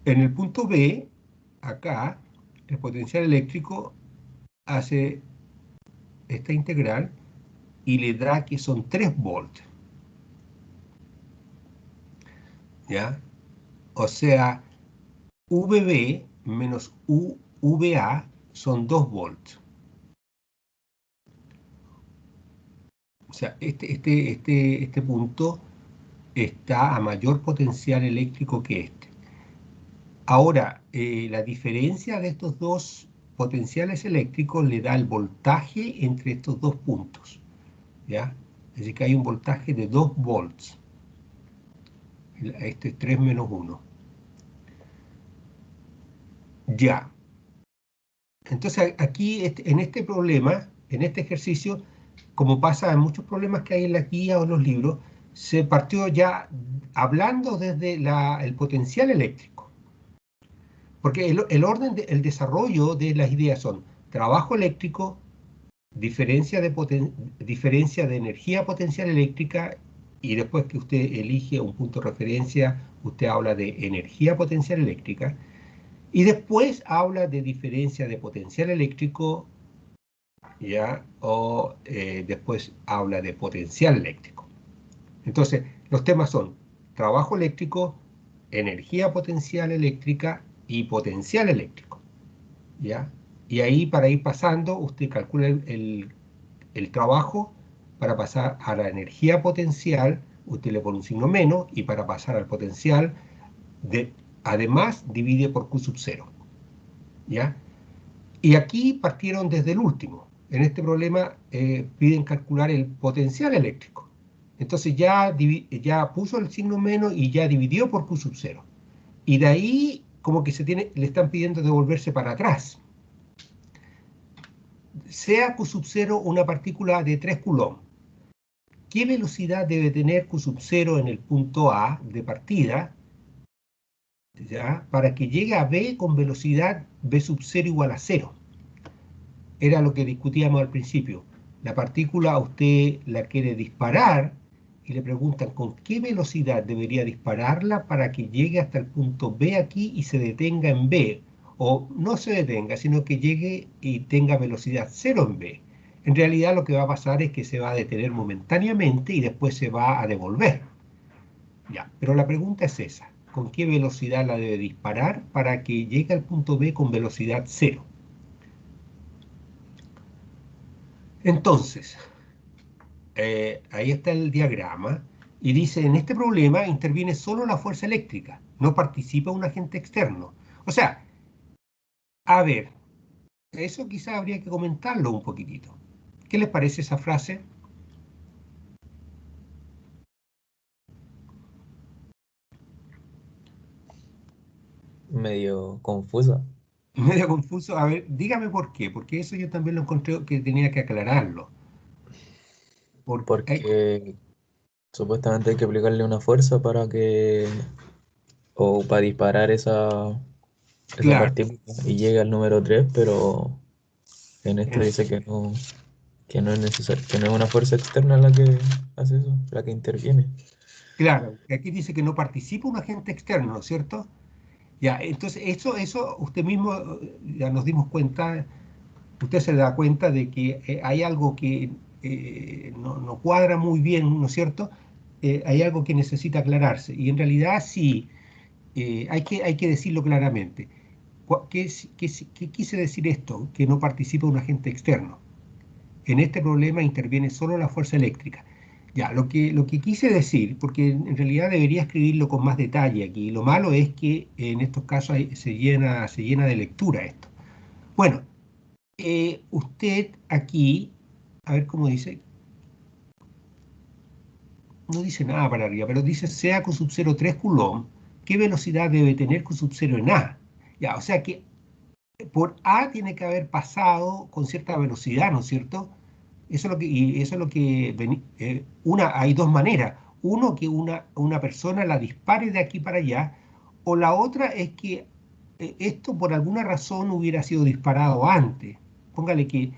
A: En el punto B, acá, el potencial eléctrico hace esta integral y le da que son 3 volts. ¿Ya? O sea, VB menos VA son 2 volts. O sea, este punto está a mayor potencial eléctrico que este. Ahora, la diferencia de estos dos potenciales eléctricos le da el voltaje entre estos dos puntos, ¿ya? Es decir, que hay un voltaje de 2 volts. Este es 3 menos 1. Ya. Entonces, aquí, en este problema, en este ejercicio, como pasa en muchos problemas que hay en la guía o en los libros, se partió ya hablando desde el potencial eléctrico. Porque el desarrollo de las ideas son trabajo eléctrico, diferencia de energía potencial eléctrica, y después que usted elige un punto de referencia, usted habla de energía potencial eléctrica, y después habla de diferencia de potencial eléctrico, ¿ya? O después habla de potencial eléctrico. Entonces, los temas son trabajo eléctrico, energía potencial eléctrica y potencial eléctrico, ¿ya? Y ahí, para ir pasando, usted calcula el trabajo. Para pasar a la energía potencial, usted le pone un signo menos, y para pasar al potencial, además divide por Q sub 0, ¿ya? Y aquí partieron desde el último. En este problema piden calcular el potencial eléctrico. Entonces ya puso el signo menos y ya dividió por Q sub 0. Y de ahí como que le están pidiendo devolverse para atrás. Sea Q sub 0 una partícula de 3 coulomb, ¿qué velocidad debe tener Q sub 0 en el punto A de partida, ¿ya? Para que llegue a B con velocidad B sub 0 igual a 0? Era lo que discutíamos al principio. La partícula usted la quiere disparar y le preguntan con qué velocidad debería dispararla para que llegue hasta el punto B aquí y se detenga en B. O no se detenga, sino que llegue y tenga velocidad 0 en B. En realidad lo que va a pasar es que se va a detener momentáneamente y después se va a devolver. Ya, pero la pregunta es esa. ¿Con qué velocidad la debe disparar para que llegue al punto B con velocidad 0? Entonces, ahí está el diagrama, y dice, en este problema interviene solo la fuerza eléctrica, no participa un agente externo. O sea, a ver, eso quizá habría que comentarlo un poquitito. ¿Qué les parece esa frase?
B: Medio confusa.
A: Medio confuso. A ver, dígame por qué, porque eso yo también lo encontré que tenía que aclararlo.
B: Porque supuestamente hay que aplicarle una fuerza para que, o para disparar esa
A: claro,
B: partícula y llegue al número 3, pero en esto
A: en-
B: dice que no. Que no es necesario, que no es una fuerza externa la que hace eso, la que interviene.
A: Claro, aquí dice que no participa un agente externo, ¿no es cierto? Ya, entonces eso usted mismo ya nos dimos cuenta, usted se da cuenta de que hay algo que no cuadra muy bien, ¿no es cierto? Hay algo que necesita aclararse. Y en realidad sí, hay que decirlo claramente. ¿Qué quise decir esto? Que no participa un agente externo. En este problema interviene solo la fuerza eléctrica. Ya, lo que quise decir, porque en realidad debería escribirlo con más detalle aquí, lo malo es que en estos casos se llena de lectura esto. Bueno, usted aquí, a ver cómo dice, no dice nada para arriba, pero dice sea con sub 0,3 Coulomb, ¿qué velocidad debe tener con sub 0 en A? Ya, o sea que por A tiene que haber pasado con cierta velocidad, ¿no es cierto? Eso es lo que, y eso es lo que hay dos maneras. Uno, que una persona la dispare de aquí para allá, o la otra es que esto por alguna razón hubiera sido disparado antes. Póngale que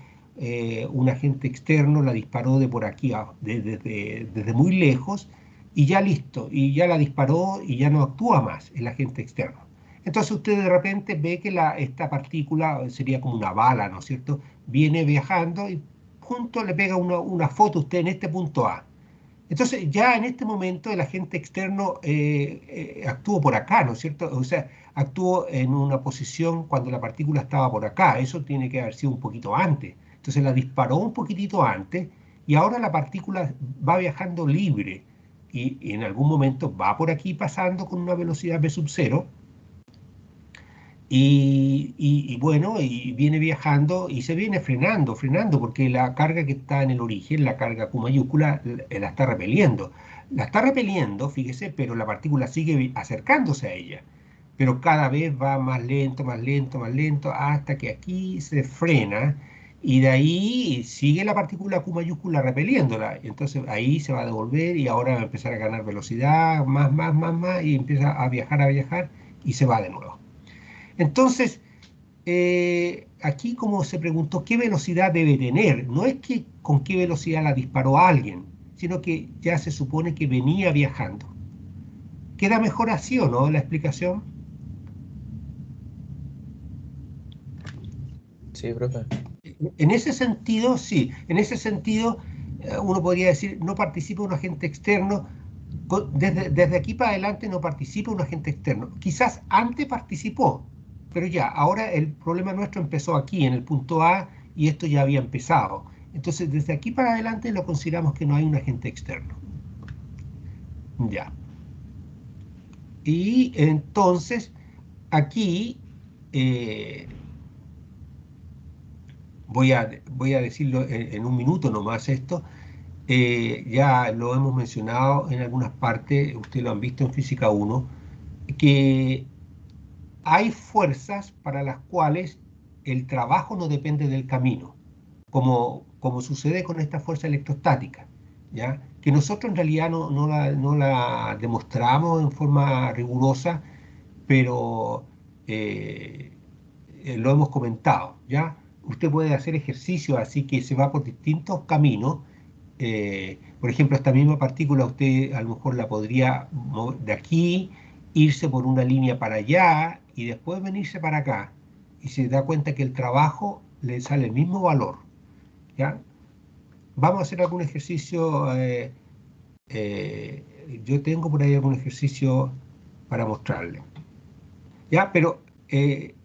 A: un agente externo la disparó de por aquí, desde muy lejos, y ya listo, y ya la disparó y ya no actúa más el agente externo. Entonces usted de repente ve que esta partícula sería como una bala, ¿no es cierto? Viene viajando y junto le pega una foto a usted en este punto A. Entonces ya en este momento el agente externo actuó por acá, ¿no es cierto? O sea, actuó en una posición cuando la partícula estaba por acá. Eso tiene que haber sido un poquito antes. Entonces la disparó un poquitito antes y ahora la partícula va viajando libre y en algún momento va por aquí pasando con una velocidad v sub 0 y bueno, y viene viajando y se viene frenando, porque la carga que está en el origen, la carga Q mayúscula, la está repeliendo. La está repeliendo, fíjese, pero la partícula sigue acercándose a ella. Pero cada vez va más lento, más lento, más lento, hasta que aquí se frena y de ahí sigue la partícula Q mayúscula repeliéndola. Entonces ahí se va a devolver y ahora va a empezar a ganar velocidad, más, y empieza a viajar y se va de nuevo. Entonces, aquí como se preguntó qué velocidad debe tener, no es que con qué velocidad la disparó alguien, sino que ya se supone que venía viajando. ¿Queda mejor así o no la explicación?
B: Sí, profe.
A: En ese sentido, sí, en ese sentido uno podría decir no participa un agente externo, desde aquí para adelante no participa un agente externo. Quizás antes participó, pero ya, ahora el problema nuestro empezó aquí, en el punto A, y esto ya había empezado. Entonces, desde aquí para adelante lo consideramos que no hay un agente externo. Ya. Y entonces, aquí eh, voy a decirlo en un minuto nomás esto. Ya lo hemos mencionado en algunas partes, ustedes lo han visto en Física 1, que hay fuerzas para las cuales el trabajo no depende del camino, como sucede con esta fuerza electrostática, ¿ya? Que nosotros en realidad no la demostramos en forma rigurosa, pero eh, lo hemos comentado, ¿ya? Usted puede hacer ejercicio así que se va por distintos caminos. Por ejemplo, esta misma partícula usted a lo mejor la podría mover de aquí, irse por una línea para allá y después venirse para acá. Y se da cuenta que el trabajo le sale el mismo valor, ¿ya? Vamos a hacer algún ejercicio. Yo tengo por ahí algún ejercicio para mostrarle. ¿Ya? Pero eh,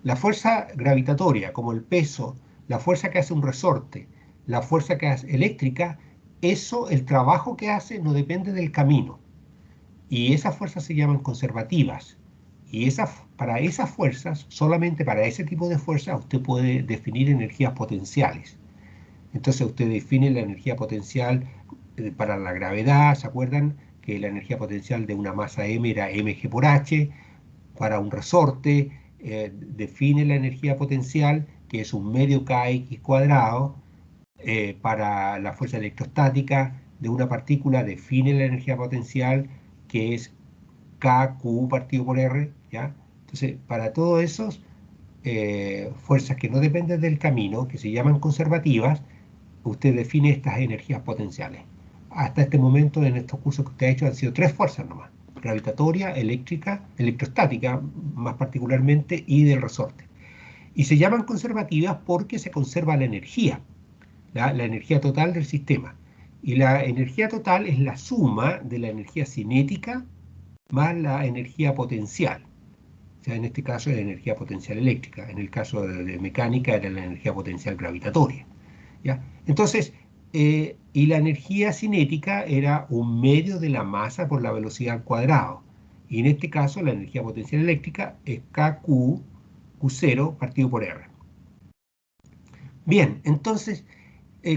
A: la fuerza gravitatoria, como el peso, la fuerza que hace un resorte, la fuerza que hace eléctrica, eso, el trabajo que hace no depende del camino. Y esas fuerzas se llaman conservativas. Y para esas fuerzas, solamente para ese tipo de fuerza, usted puede definir energías potenciales. Entonces usted define la energía potencial para la gravedad, ¿se acuerdan? Que la energía potencial de una masa m era mg por h. Para un resorte, define la energía potencial, que es un medio kx cuadrado. Para la fuerza electrostática de una partícula, define la energía potencial, que es kq partido por r, ¿ya? Entonces, para todos esos, fuerzas que no dependen del camino, que se llaman conservativas, usted define estas energías potenciales. Hasta este momento, en estos cursos que usted ha hecho, han sido tres fuerzas nomás: gravitatoria, eléctrica, electrostática más particularmente, y del resorte. Y se llaman conservativas porque se conserva la energía, la energía total del sistema. Y la energía total es la suma de la energía cinética más la energía potencial. O sea, en este caso es la energía potencial eléctrica. En el caso de mecánica era la energía potencial gravitatoria. ¿Ya? Entonces, y la energía cinética era un medio de la masa por la velocidad al cuadrado. Y en este caso, la energía potencial eléctrica es KQ, Q0 partido por R. Bien, entonces,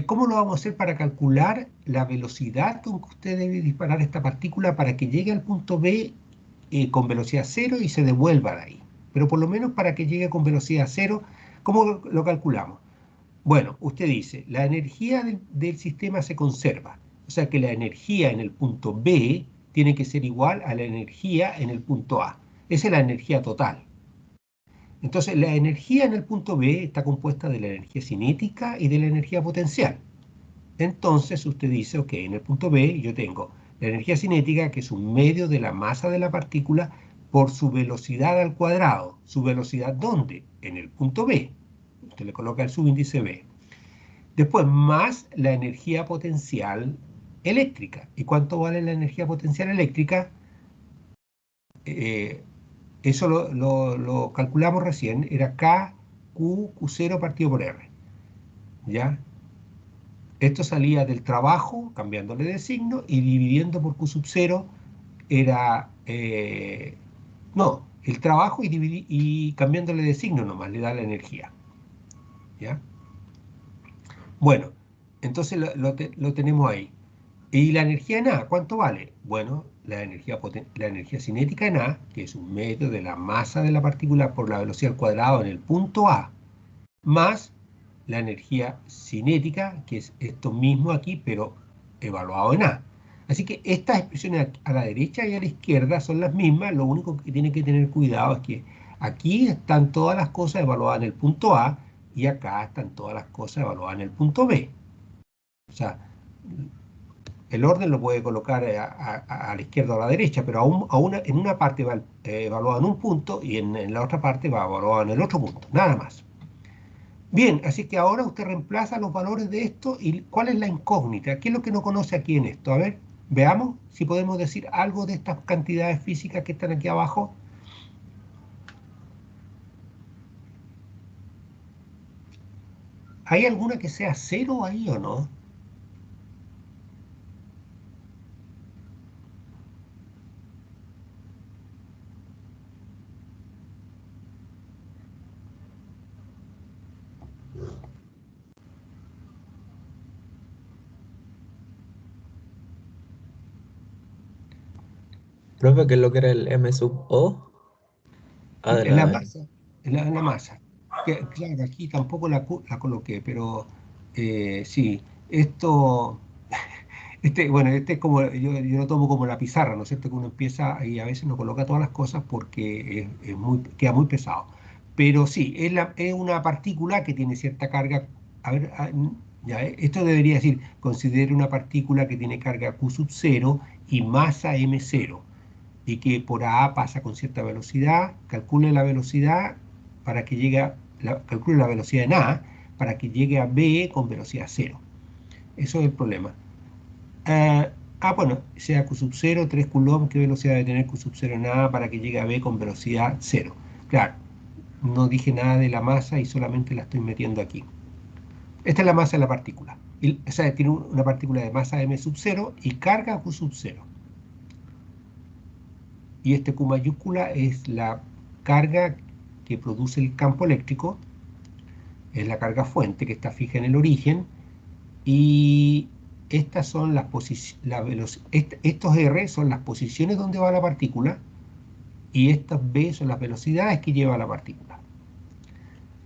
A: ¿cómo lo vamos a hacer para calcular la velocidad con que usted debe disparar esta partícula para que llegue al punto B con velocidad cero y se devuelva de ahí? Pero por lo menos para que llegue con velocidad cero, ¿cómo lo calculamos? Bueno, usted dice, la energía del sistema se conserva. O sea que la energía en el punto B tiene que ser igual a la energía en el punto A. Esa es la energía total. Entonces, la energía en el punto B está compuesta de la energía cinética y de la energía potencial. Entonces, usted dice, ok, en el punto B yo tengo la energía cinética, que es un medio de la masa de la partícula por su velocidad al cuadrado. ¿Su velocidad dónde? En el punto B. Usted le coloca el subíndice B. Después, más la energía potencial eléctrica. ¿Y cuánto vale la energía potencial eléctrica? Eh, Eso lo calculamos recién. Era Q0 partido por R. ¿Ya? Esto salía del trabajo, cambiándole de signo, y dividiendo por Q sub 0 era... no, el trabajo y cambiándole de signo nomás le da la energía. ¿Ya? Bueno, entonces lo tenemos ahí. ¿Y la energía en A cuánto vale? Bueno, la energía cinética en A, que es un medio de la masa de la partícula por la velocidad al cuadrado en el punto A, más la energía cinética, que es esto mismo aquí, pero evaluado en A. Así que estas expresiones a la derecha y a la izquierda son las mismas. Lo único que tienen que tener cuidado es que aquí están todas las cosas evaluadas en el punto A y acá están todas las cosas evaluadas en el punto B. O sea, el orden lo puede colocar a la izquierda o a la derecha, pero en una parte va evaluado en un punto y en la otra parte va evaluado en el otro punto, nada más. Bien, así que ahora usted reemplaza los valores de esto y ¿cuál es la incógnita? ¿Qué es lo que no conoce aquí en esto? A ver, veamos si podemos decir algo de estas cantidades físicas que están aquí abajo. ¿Hay alguna que sea cero ahí o no?
B: Profe, ¿qué es lo que era el M sub O? Ah, de
A: La
B: la...
A: masa, la masa. Claro, aquí tampoco la coloqué, pero sí, esto... Bueno, este es como, yo lo tomo como la pizarra, ¿no es cierto? Que uno empieza y a veces no coloca todas las cosas porque queda muy pesado. Pero sí, es una partícula que tiene cierta carga. A ver, ya, esto debería decir, considere una partícula que tiene carga Q sub 0 y masa M0 y que por A pasa con cierta velocidad, calcule la velocidad para que llegue calcule la velocidad en A para que llegue a B con velocidad 0. Eso es el problema. Bueno, sea Q sub 0, 3 coulombs, ¿qué velocidad debe tener Q sub 0 en A para que llegue a B con velocidad 0? Claro, no dije nada de la masa y solamente la estoy metiendo aquí. Esta es la masa de la partícula. O sea, tiene una partícula de masa M sub 0 y carga Q sub 0. Y este Q mayúscula es la carga que produce el campo eléctrico, es la carga fuente que está fija en el origen, y estas son las posiciones, estos R son las posiciones donde va la partícula, y estas B son las velocidades que lleva la partícula.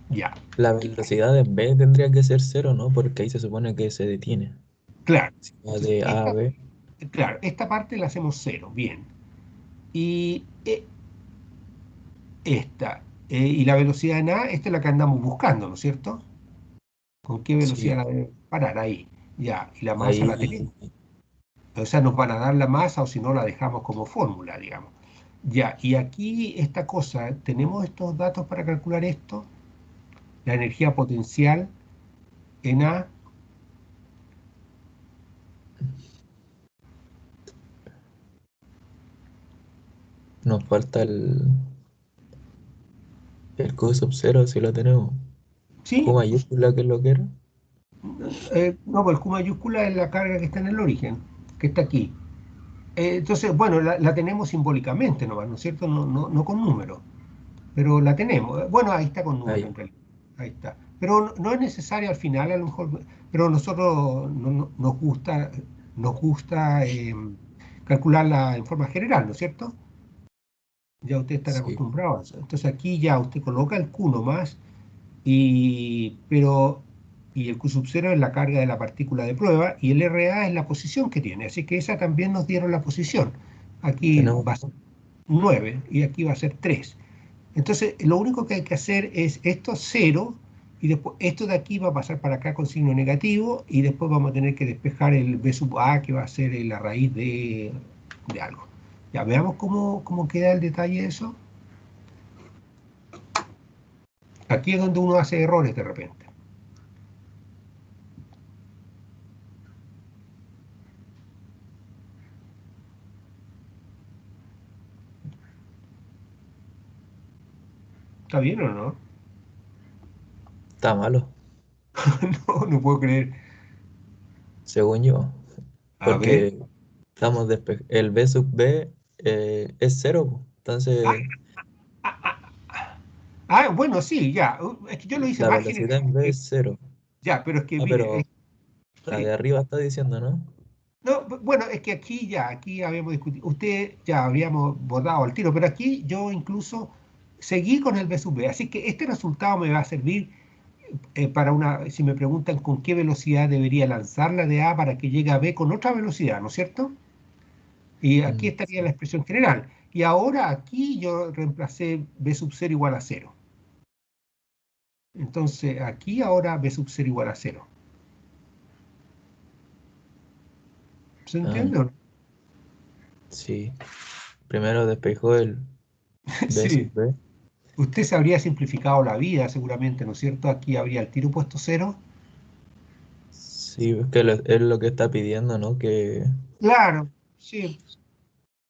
A: Ya,
B: La velocidad de B tendría que ser cero, ¿no? Porque ahí se supone que se detiene.
A: claro.
B: Si va
A: Entonces,
B: de A a B.
A: claro, esta parte la hacemos cero, bien. Y esta, Y la velocidad en A, esta es la que andamos buscando, ¿no es cierto? ¿Con qué velocidad
B: Sí,
A: la debe parar ahí? Ya, y la masa la
B: ahí
A: tenemos. O sea, nos van a dar la masa o si no la dejamos como fórmula, digamos. Ya, y aquí esta cosa, tenemos estos datos para calcular esto, la energía potencial en A.
B: nos falta el Q sub 0 si lo tenemos. Q
A: ¿Sí?
B: mayúscula, que es lo que era.
A: No, pues el Q mayúscula es la carga que está en el origen, que está aquí. Entonces, bueno, la tenemos simbólicamente nomás, ¿no es cierto? No, no, no con números, pero la tenemos. Bueno, ahí está con números
B: Ahí.
A: en realidad. Ahí está. Pero no, no es necesario al final, a lo mejor, pero nosotros nos gusta calcularla en forma general, ¿no es cierto? Ya ustedes están
B: Sí,
A: acostumbrados a eso. Entonces aquí ya usted coloca el Q nomás, pero, y el Q sub 0 es la carga de la partícula de prueba, y el RA es la posición que tiene. Así que esa también nos dieron la posición. Aquí
B: tenemos.
A: va a ser 9 y aquí va a ser 3. Entonces, lo único que hay que hacer es esto 0, y después esto de aquí va a pasar para acá con signo negativo, y después vamos a tener que despejar el b sub a, que va a ser la raíz de algo. Ya veamos cómo queda el detalle de eso. Aquí es donde uno hace errores de repente. ¿Está bien o no?
B: Está malo,
A: No, no puedo creer.
B: según yo.
A: A ver.
B: Porque el B sub B es cero, po.
A: Ah,
B: Entonces
A: bueno, sí, ya. Es que yo lo hice
B: la
A: más general.
B: velocidad en B es cero.
A: Ya, pero es que
B: Ah,
A: mire,
B: pero la de
A: sí.
B: arriba está diciendo, ¿no?
A: No, bueno, es que aquí habíamos discutido, usted ya habíamos votado al tiro, pero aquí yo incluso seguí con el B sub B, así que este resultado me va a servir si me preguntan con qué velocidad debería lanzarla de A para que llegue a B con otra velocidad, ¿no es cierto? Y aquí estaría la
B: Sí.
A: expresión general. Y ahora aquí yo reemplacé B sub 0 igual a 0. Entonces aquí ahora B sub 0 igual a 0. ¿Se
B: Ah,
A: entiende o no?
B: sí. Primero despejó el B sub
A: Sí.
B: B.
A: Usted se habría simplificado la vida seguramente, ¿no es cierto? Aquí habría el tiro puesto 0.
B: Sí, es que es lo que está pidiendo, ¿no? Que
A: Claro, sí,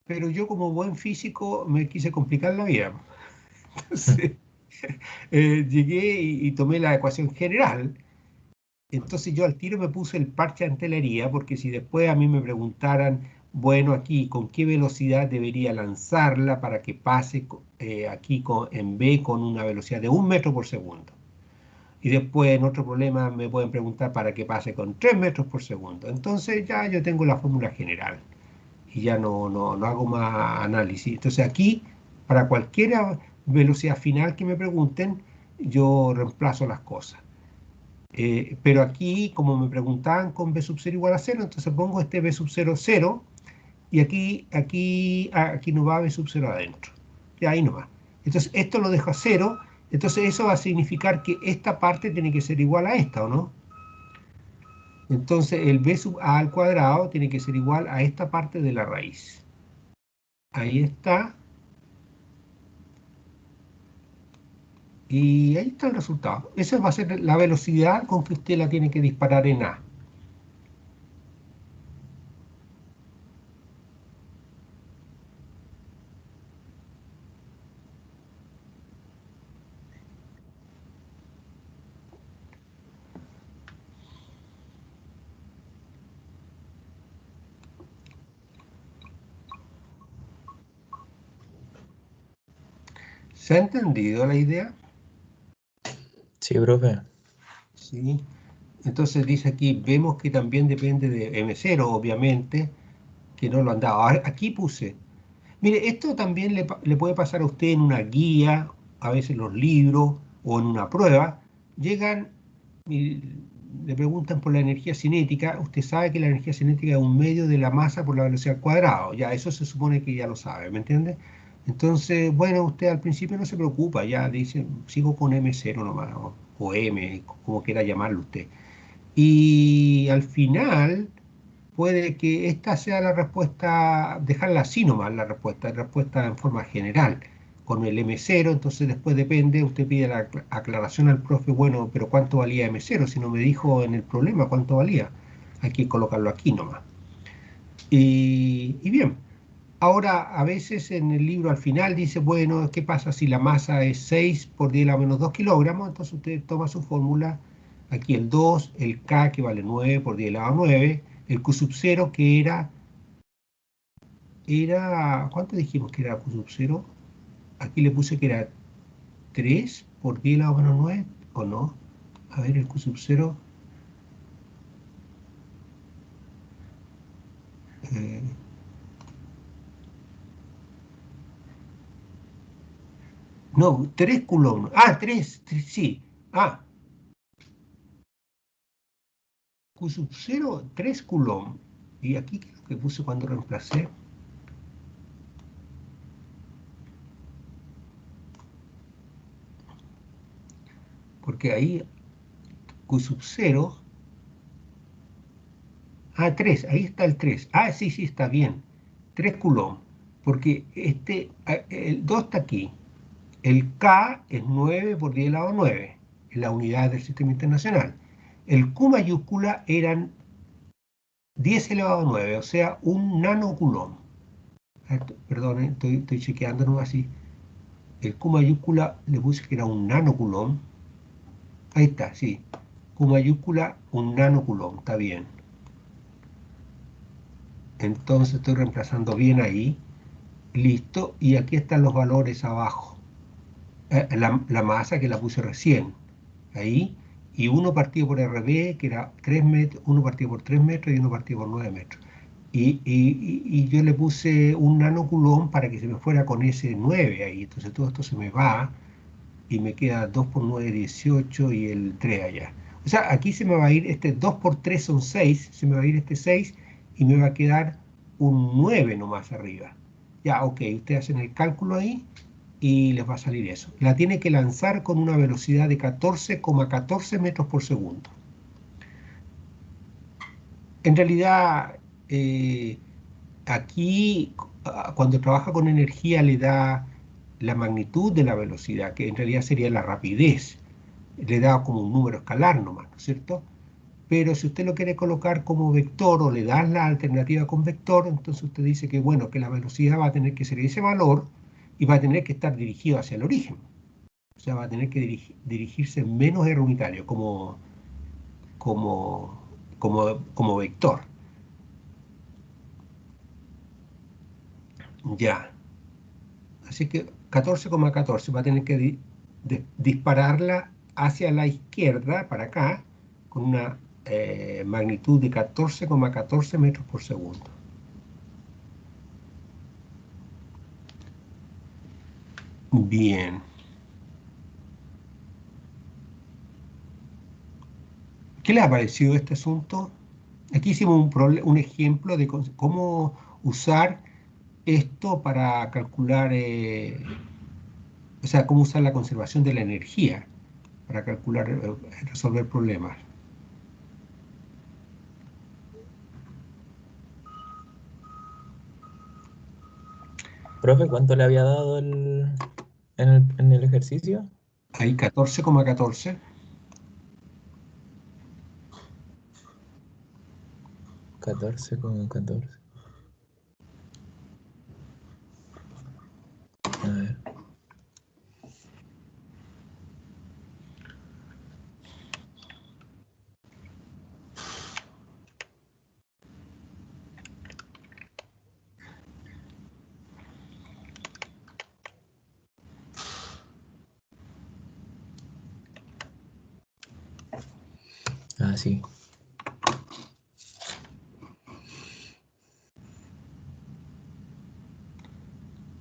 A: pero yo como buen físico me quise complicar la vida. Entonces, llegué y tomé la ecuación general. Entonces yo al tiro me puse el parche ante la herida, porque si después a mí me preguntaran, bueno, aquí, ¿con qué velocidad debería lanzarla para que pase aquí en B con una velocidad de 1 metro por segundo? Y después en otro problema me pueden preguntar para que pase con 3 metros por segundo. Entonces ya yo tengo la fórmula general y ya no hago más análisis. Entonces aquí, para cualquier velocidad final que me pregunten, yo reemplazo las cosas. Pero aquí, como me preguntaban con B sub 0 igual a 0, entonces pongo este B sub 0 0 y aquí no va B sub 0 adentro. Y ahí no va. Entonces esto lo dejo a 0, entonces eso va a significar que esta parte tiene que ser igual a esta, ¿o no? Entonces el B sub A al cuadrado tiene que ser igual a esta parte de la raíz. Ahí está. Y ahí está el resultado. Esa va a ser la velocidad con que usted la tiene que disparar en A. ¿Se ha entendido la idea?
B: sí, profe.
A: Sí. Entonces dice aquí, vemos que también depende de M0, obviamente, que no lo han dado. Ahora, aquí puse, mire, esto también le puede pasar a usted en una guía, a veces los libros o en una prueba. Llegan y le preguntan por la energía cinética. Usted sabe que la energía cinética es un medio de la masa por la velocidad al cuadrado. Ya, eso se supone que ya lo sabe, ¿me entiende? Entonces, bueno, usted al principio no se preocupa, ya dice, sigo con M0 nomás, o M, como quiera llamarlo usted. Y al final puede que esta sea la respuesta, dejarla así nomás la respuesta en forma general, con el M0, entonces después depende, usted pide la aclaración al profe, bueno, pero ¿cuánto valía M0? Si no me dijo en el problema cuánto valía, hay que colocarlo aquí nomás. Y bien, ahora a veces en el libro al final dice, bueno, ¿qué pasa si la masa es 6 por 10 a la menos 2 kilogramos? Entonces usted toma su fórmula, aquí el 2, el K que vale 9 por 10 elevado a 9, el Q sub 0 que era, ¿cuánto dijimos que era Q sub 0? Aquí le puse que era 3 por 10 elevado a menos 9, ¿o no? A ver, el Q sub 0, eh, no, 3 coulombs, 3, sí, ah, Q sub 0, 3 coulombs, y aquí ¿qué es lo que puse cuando reemplacé? Porque ahí Q sub 0, 3, ahí está el 3. Sí, sí, está bien. 3 coulomb, porque el 2 está aquí. El K es 9 por 10 elevado a 9, en la unidad del sistema internacional. El Q mayúscula eran 10 elevado a 9, o sea, un nanocoulomb. Perdón, estoy chequeando así. El Q mayúscula le puse que era un nanocoulomb. Ahí está, sí. Q mayúscula, un nanocoulomb, está bien. Entonces estoy reemplazando bien ahí. Listo. Y aquí están los valores abajo. La masa que la puse recién. Ahí. Y 1 partido por RB, que era 3 metros, 1 partido por 3 metros y 1 partido por 9 metros. Y yo le puse un nanoculón para que se me fuera con ese 9 ahí. Entonces todo esto se me va y me queda 2 por 9, 18 y el 3 allá. O sea, aquí se me va a ir este 2 por 3 son 6, se me va a ir este 6 y me va a quedar un 9 nomás arriba. Ya, ok, ustedes hacen el cálculo ahí y les va a salir eso. La tiene que lanzar con una velocidad de 14,14 metros por segundo. En realidad, aquí cuando trabaja con energía le da la magnitud de la velocidad, que en realidad sería la rapidez. Le da como un número escalar nomás, ¿no es cierto? Pero si usted lo quiere colocar como vector o le das la alternativa con vector, entonces usted dice que bueno, que la velocidad va a tener que ser ese valor y va a tener que estar dirigido hacia el origen. O sea, va a tener que dirigirse menos R unitario como, como vector. Ya. Así que 14,14 va a tener que dispararla hacia la izquierda, para acá, con una magnitud de 14,14 metros por segundo. Bien. ¿Qué les ha parecido este asunto? Aquí hicimos un ejemplo de cómo usar esto para calcular, o sea, cómo usar la conservación de la energía para calcular, resolver problemas.
B: Profe, ¿cuánto le había dado en el ejercicio?
A: Ahí 14,14.
B: 14,14. A ver. Sí.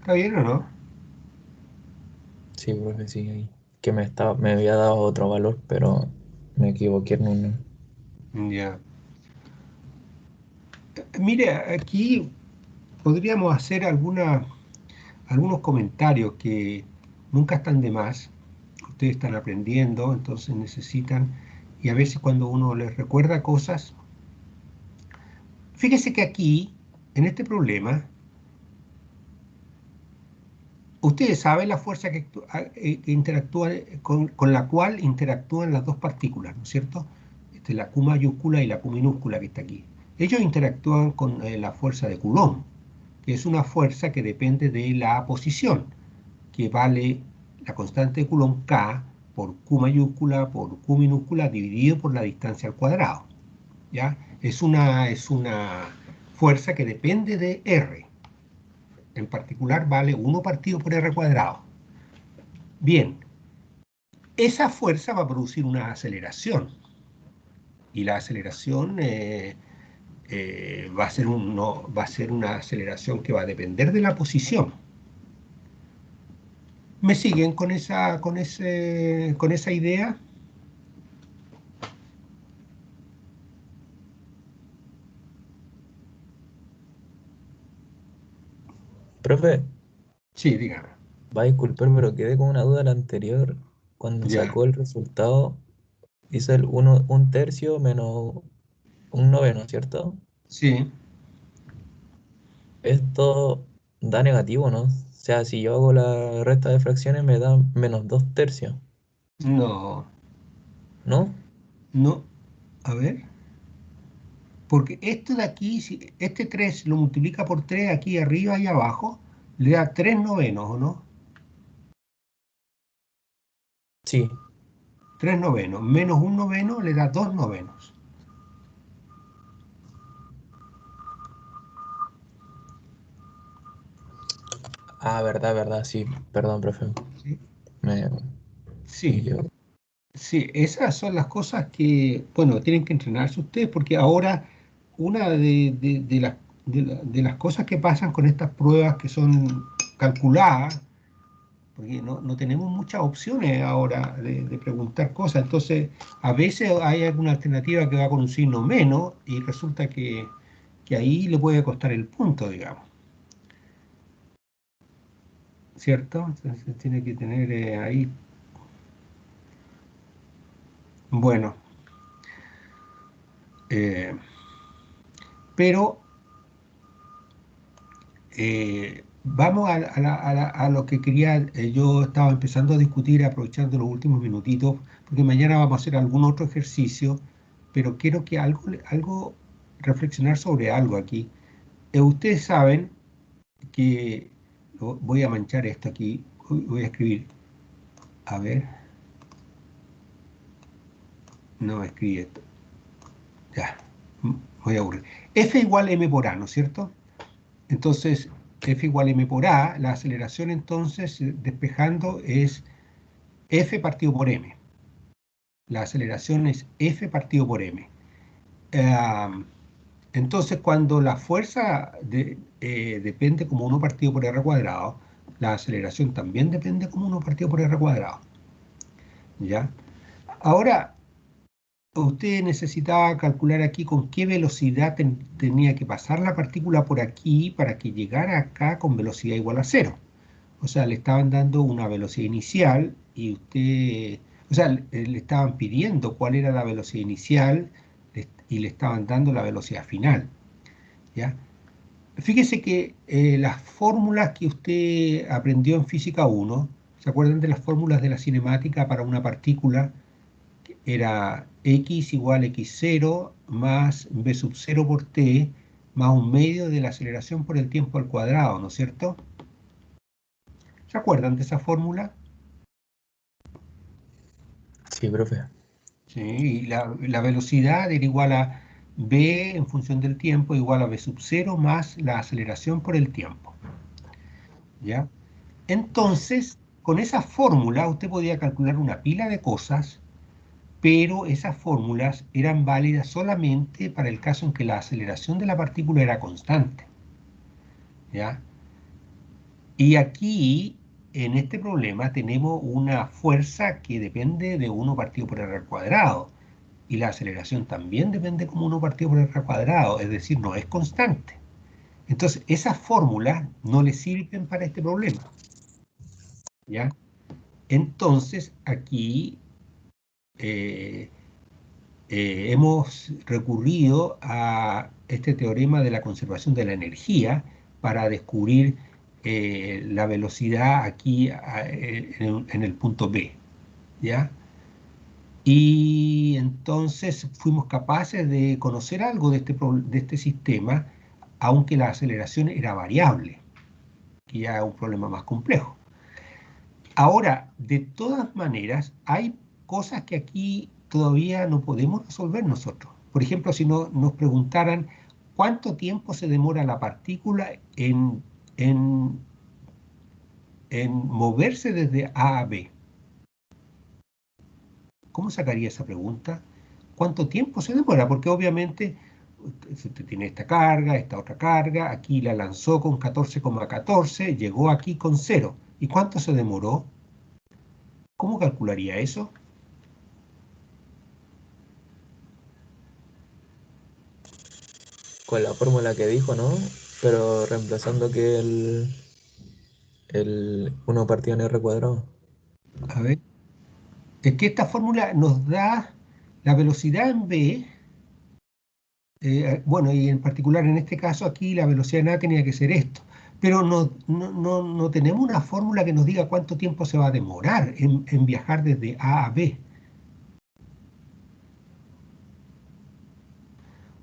A: ¿Está bien o no?
B: Sí, profe, sí. Ahí. Que me había dado otro valor, pero me equivoqué en uno.
A: Ya. Mire, aquí podríamos hacer algunos comentarios que nunca están de más. Ustedes están aprendiendo, entonces necesitan, y a veces cuando uno les recuerda cosas, fíjese que aquí, en este problema, ustedes saben la fuerza que interactúa, con la cual interactúan las dos partículas, ¿no es cierto? La Q mayúscula y la Q minúscula que está aquí. Ellos interactúan con la fuerza de Coulomb, que es una fuerza que depende de la posición, que vale la constante de Coulomb K por Q mayúscula por Q minúscula dividido por la distancia al cuadrado. ¿Ya? Es una fuerza que depende de R. En particular vale 1 partido por R cuadrado. Bien, esa fuerza va a producir una aceleración. Y la aceleración va a ser una aceleración que va a depender de la posición. ¿Me siguen con esa idea?
B: Profe,
A: Sí, dígame.
B: va a disculpar, pero quedé con una duda la anterior. Cuando
A: Ya.
B: sacó el resultado, hizo el 1/3 menos 1/9, ¿cierto?
A: Sí.
B: Esto da negativo, ¿no? O sea, si yo hago la resta de fracciones me da menos 2/3,
A: No.
B: ¿no?
A: No. A ver. Porque esto de aquí, si este 3 lo multiplica por 3 aquí arriba y abajo, le da 3 novenos, ¿o no?
B: Sí.
A: 3 novenos. Menos un noveno le da 2 novenos.
B: Ah, verdad, verdad, sí. Perdón, profe.
A: ¿Sí?
B: Me, me
A: Sí.
B: equivoqué.
A: Sí, esas son las cosas que, bueno, tienen que entrenarse ustedes, porque ahora una de las cosas que pasan con estas pruebas que son calculadas, porque no tenemos muchas opciones ahora de preguntar cosas, entonces a veces hay alguna alternativa que va con un signo menos y resulta que ahí le puede costar el punto, digamos, ¿cierto? Entonces tiene que tener ahí, bueno, eh, pero vamos a lo que quería, yo estaba empezando a discutir aprovechando los últimos minutitos, porque mañana vamos a hacer algún otro ejercicio, pero quiero que algo reflexionar sobre algo aquí. Ustedes saben que, voy a manchar esto aquí, voy a escribir, a ver, no escribí esto, ya, voy a aburrir. F igual M por A, ¿no es cierto? Entonces, F igual M por A, la aceleración entonces, despejando, es F partido por M. La aceleración es F partido por M. Eh, entonces, cuando la fuerza depende como 1 partido por R cuadrado, la aceleración también depende como 1 partido por R cuadrado. ¿Ya? Ahora, usted necesitaba calcular aquí con qué velocidad tenía que pasar la partícula por aquí para que llegara acá con velocidad igual a 0. O sea, le estaban dando una velocidad inicial y usted, o sea, le estaban pidiendo cuál era la velocidad inicial y le estaban dando la velocidad final, ¿ya? Fíjese que las fórmulas que usted aprendió en Física 1, ¿se acuerdan de las fórmulas de la cinemática para una partícula? Era x igual a x0 más v sub 0 por t más un medio de la aceleración por el tiempo al cuadrado, ¿no es cierto? ¿Se acuerdan de esa fórmula?
B: Sí, profe.
A: Sí, y la velocidad era igual a v en función del tiempo igual a v sub 0 más la aceleración por el tiempo. ¿Ya? Entonces, con esa fórmula usted podía calcular una pila de cosas, pero esas fórmulas eran válidas solamente para el caso en que la aceleración de la partícula era constante. ¿Ya? Y aquí, en este problema, tenemos una fuerza que depende de 1 partido por r al cuadrado. Y la aceleración también depende como 1 partido por r al cuadrado, es decir, no es constante. Entonces, esas fórmulas no le sirven para este problema, ¿ya? Entonces, aquí hemos recurrido a este teorema de la conservación de la energía para descubrir la velocidad aquí en el punto B, ¿ya? Y entonces fuimos capaces de conocer algo de este sistema, aunque la aceleración era variable, que ya es un problema más complejo. Ahora, de todas maneras, hay cosas que aquí todavía no podemos resolver nosotros. Por ejemplo, si nos preguntaran cuánto tiempo se demora la partícula en, en moverse desde A a B. ¿Cómo sacaría esa pregunta? ¿Cuánto tiempo se demora? Porque obviamente usted tiene esta carga, esta otra carga, aquí la lanzó con 14,14, llegó aquí con 0. ¿Y cuánto se demoró? ¿Cómo calcularía eso?
B: Con la fórmula que dijo, ¿no? Pero reemplazando que el 1 partido en R cuadrado.
A: A ver, es que esta fórmula nos da la velocidad en B, bueno, y en particular en este caso aquí la velocidad en A tenía que ser esto, pero no tenemos una fórmula que nos diga cuánto tiempo se va a demorar en viajar desde A a B.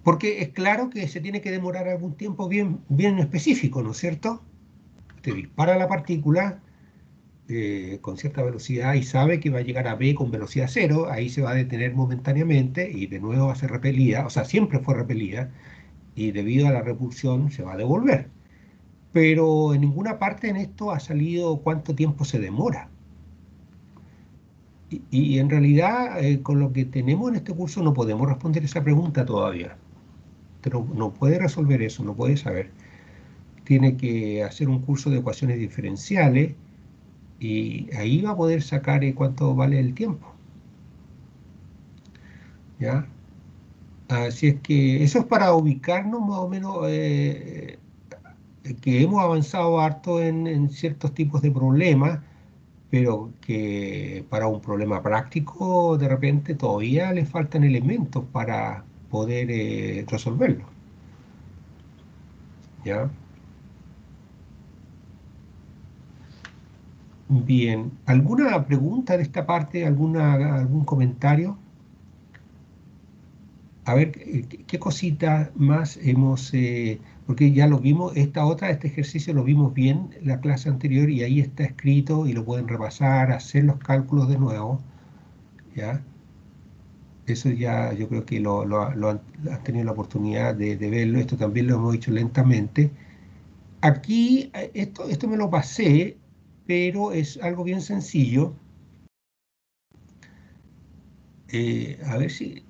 A: Porque es claro que se tiene que demorar algún tiempo bien específico, ¿no es cierto? Usted dispara la partícula con cierta velocidad y sabe que va a llegar a B con velocidad cero, ahí se va a detener momentáneamente y de nuevo va a ser repelida, o sea, siempre fue repelida, y debido a la repulsión se va a devolver. Pero en ninguna parte en esto ha salido cuánto tiempo se demora. Y en realidad, con lo que tenemos en este curso no podemos responder esa pregunta todavía. Pero no puede resolver eso, no puede saber. Tiene que hacer un curso de ecuaciones diferenciales y ahí va a poder sacar cuánto vale el tiempo, ¿ya? Así es que eso es para ubicarnos más o menos, que hemos avanzado harto en ciertos tipos de problemas, pero que para un problema práctico de repente todavía le faltan elementos para poder resolverlo, ¿ya? Bien, ¿alguna pregunta de esta parte? ¿Algún comentario? A ver, ¿qué cosita más hemos, porque ya lo vimos, este ejercicio lo vimos bien la clase anterior y ahí está escrito y lo pueden repasar, hacer los cálculos de nuevo, ¿ya? Eso ya yo creo que han tenido la oportunidad de verlo, esto también lo hemos hecho lentamente. Aquí, esto me lo pasé, pero es algo bien sencillo. A ver si...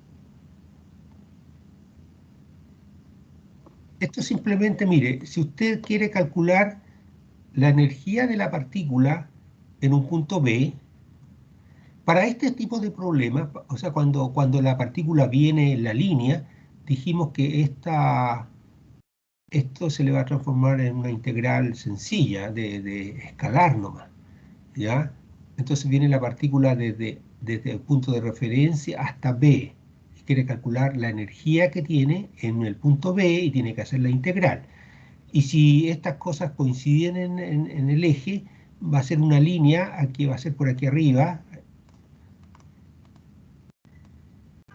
A: Esto simplemente, mire, si usted quiere calcular la energía de la partícula en un punto B, para este tipo de problemas, o sea, cuando la partícula viene en la línea, dijimos que esto se le va a transformar en una integral sencilla de escalar nomás, ¿ya? Entonces viene la partícula desde el punto de referencia hasta B. Y quiere calcular la energía que tiene en el punto B y tiene que hacer la integral. Y si estas cosas coinciden en el eje, va a ser una línea que va a ser por aquí arriba,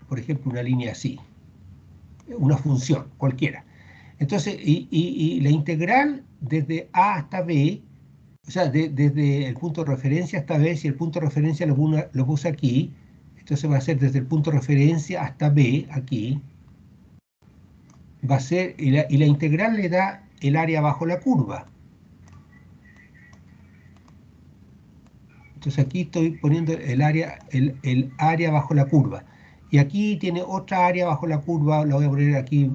A: por ejemplo, una línea así, una función cualquiera. Entonces, y la integral desde A hasta B, o sea, desde el punto de referencia hasta B, si el punto de referencia lo puse aquí, entonces va a ser desde el punto de referencia hasta B, aquí, va a ser, y la integral le da el área bajo la curva. Entonces aquí estoy poniendo el área bajo la curva. Y aquí tiene otra área bajo la curva, la voy a poner aquí,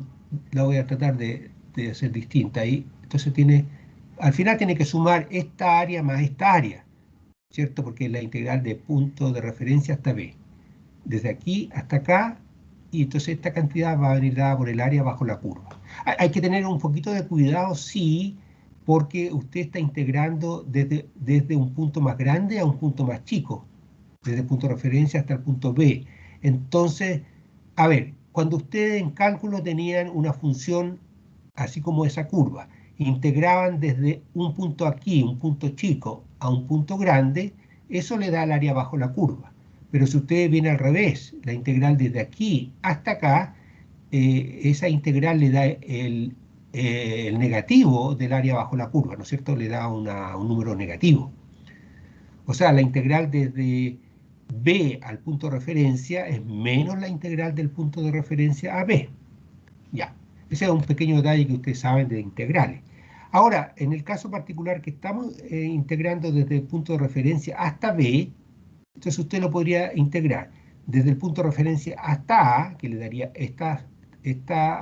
A: la voy a tratar de hacer distinta. Ahí, entonces al final tiene que sumar esta área más esta área, ¿cierto? Porque es la integral de punto de referencia hasta B. Desde aquí hasta acá y entonces esta cantidad va a venir dada por el área bajo la curva. Hay que tener un poquito de cuidado, sí, porque usted está integrando desde un punto más grande a un punto más chico, desde el punto de referencia hasta el punto B. Entonces, a ver, cuando ustedes en cálculo tenían una función así como esa curva, integraban desde un punto aquí, un punto chico, a un punto grande, eso le da el área bajo la curva. Pero si usted viene al revés, la integral desde aquí hasta acá, esa integral le da el negativo del área bajo la curva, ¿no es cierto? Le da un número negativo. O sea, la integral desde B al punto de referencia es menos la integral del punto de referencia a B. Ya, ese es un pequeño detalle que ustedes saben de integrales. Ahora, en el caso particular que estamos integrando desde el punto de referencia hasta B, entonces usted lo podría integrar desde el punto de referencia hasta A, que le daría esta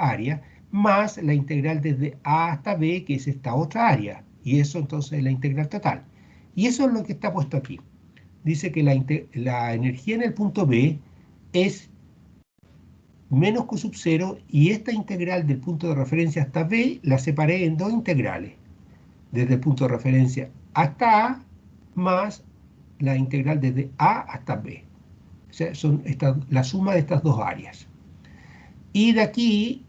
A: área, más la integral desde A hasta B, que es esta otra área. Y eso entonces es la integral total. Y eso es lo que está puesto aquí. Dice que la energía en el punto B es menos Q sub 0 y esta integral del punto de referencia hasta B la separé en dos integrales. Desde el punto de referencia hasta A más la integral desde A hasta B. O sea, son la suma de estas dos áreas. Y de aquí,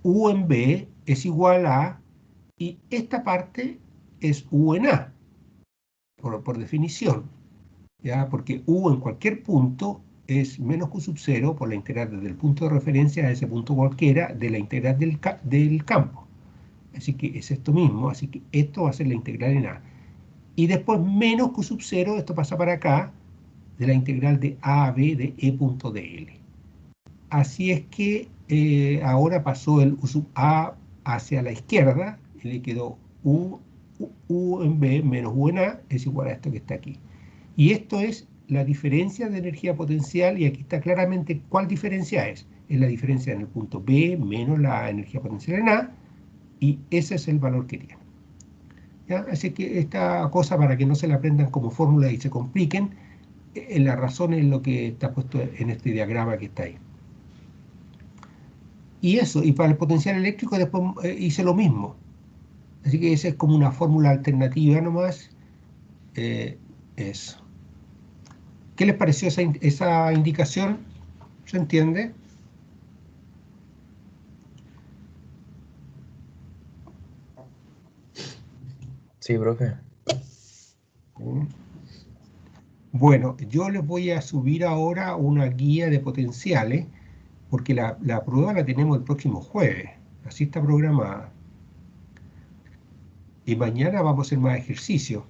A: U en B es igual a, y esta parte es U en A, por definición, ¿ya? Porque U en cualquier punto es menos Q sub 0 por la integral desde el punto de referencia a ese punto cualquiera de la integral del campo. Así que es esto mismo, así que esto va a ser la integral en A. Y después menos Q sub 0, esto pasa para acá, de la integral de A a B de E punto dl. Así es que ahora pasó el U sub A hacia la izquierda y le quedó U en B menos U en A es igual a esto que está aquí. Y esto es la diferencia de energía potencial y aquí está claramente cuál diferencia es. Es la diferencia en el punto B menos la energía potencial en A y ese es el valor que tiene. ¿Ya? Así que esta cosa para que no se la aprendan como fórmula y se compliquen, la razón es lo que está puesto en este diagrama que está ahí. Y eso, y para el potencial eléctrico después hice lo mismo. Así que esa es como una fórmula alternativa nomás. Eso. ¿Qué les pareció esa indicación? ¿Se entiende?
B: Sí, profe.
A: Bueno, yo les voy a subir ahora una guía de potenciales, porque la prueba la tenemos el próximo jueves. Así está programada. Y mañana vamos a hacer más ejercicio.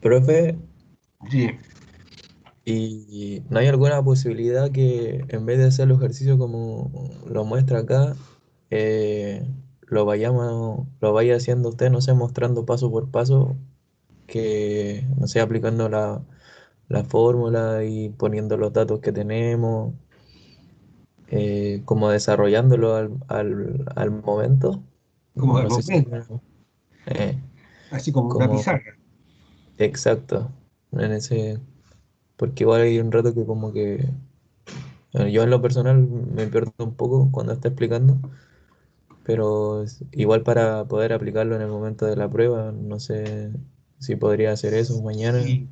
B: Profe,
A: Sí.
B: ¿y no hay alguna posibilidad que en vez de hacer los ejercicios como lo muestra acá, lo vaya haciendo usted, no sé, mostrando paso por paso, que, no sé, aplicando la fórmula y poniendo los datos que tenemos, como desarrollándolo al momento?
A: Como al
B: No sé si...
A: momento,
B: eh,
A: así como una
B: como
A: pizarra.
B: exacto, en ese, porque igual hay un rato que como que yo en lo personal me pierdo un poco cuando está explicando, pero igual para poder aplicarlo en el momento de la prueba, no sé si podría hacer eso mañana.
A: Sí,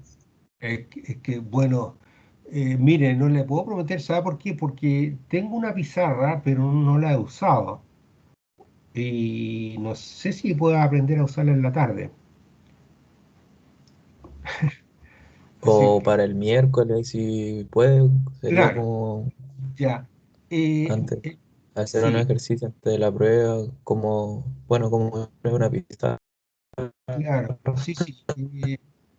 A: bueno, mire, no le puedo prometer, ¿sabe por qué? Porque tengo una pizarra, pero no la he usado. Y no sé si puedo aprender a usarla en la tarde. Así
B: O
A: que,
B: para el miércoles, si puede, sería
A: claro,
B: como
A: ya. Eh,
B: antes,
A: eh,
B: hacer un
A: sí,
B: ejercicio antes de la prueba, como, bueno, como es una pista.
A: claro, sí, sí.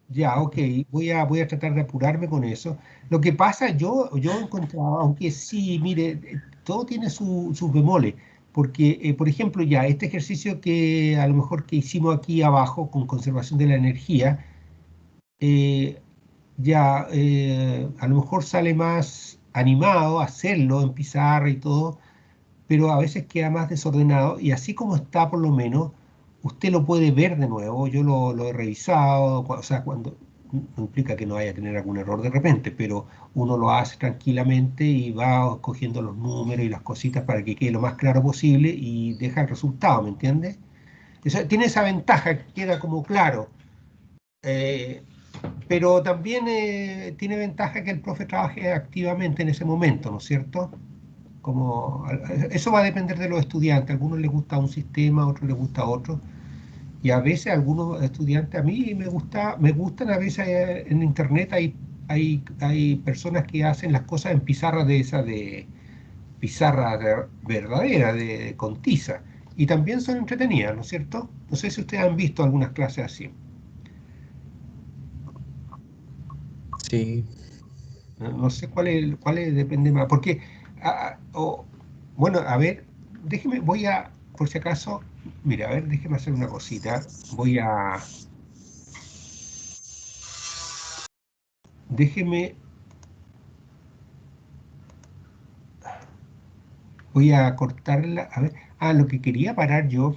A: Ya, ok, voy a tratar de apurarme con eso. Lo que pasa, yo he encontrado, aunque sí, mire, todo tiene sus bemoles, porque, por ejemplo, ya, este ejercicio que a lo mejor que hicimos aquí abajo con conservación de la energía, eh, ya, a lo mejor sale más animado hacerlo en pizarra y todo, pero a veces queda más desordenado y así como está por lo menos, usted lo puede ver de nuevo, yo lo he revisado, o sea, no implica que no vaya a tener algún error de repente, pero uno lo hace tranquilamente y va cogiendo los números y las cositas para que quede lo más claro posible y deja el resultado, ¿me entiendes? Tiene esa ventaja que queda como claro. Eh, pero también tiene ventaja que el profe trabaje activamente en ese momento, ¿no es cierto? Eso va a depender de los estudiantes. A algunos les gusta un sistema, a otros les gusta otro. Y a veces algunos estudiantes, a mí me gustan a veces en internet hay personas que hacen las cosas en pizarra de esa de pizarra verdadera, con tiza. Y también son entretenidas, ¿no es cierto? No sé si ustedes han visto algunas clases así.
B: Sí,
A: No sé cuál es, depende más. Porque, bueno, a ver, por si acaso, mira, a ver, déjeme hacer una cosita. Déjeme, voy a cortarla. A ver, lo que quería parar yo.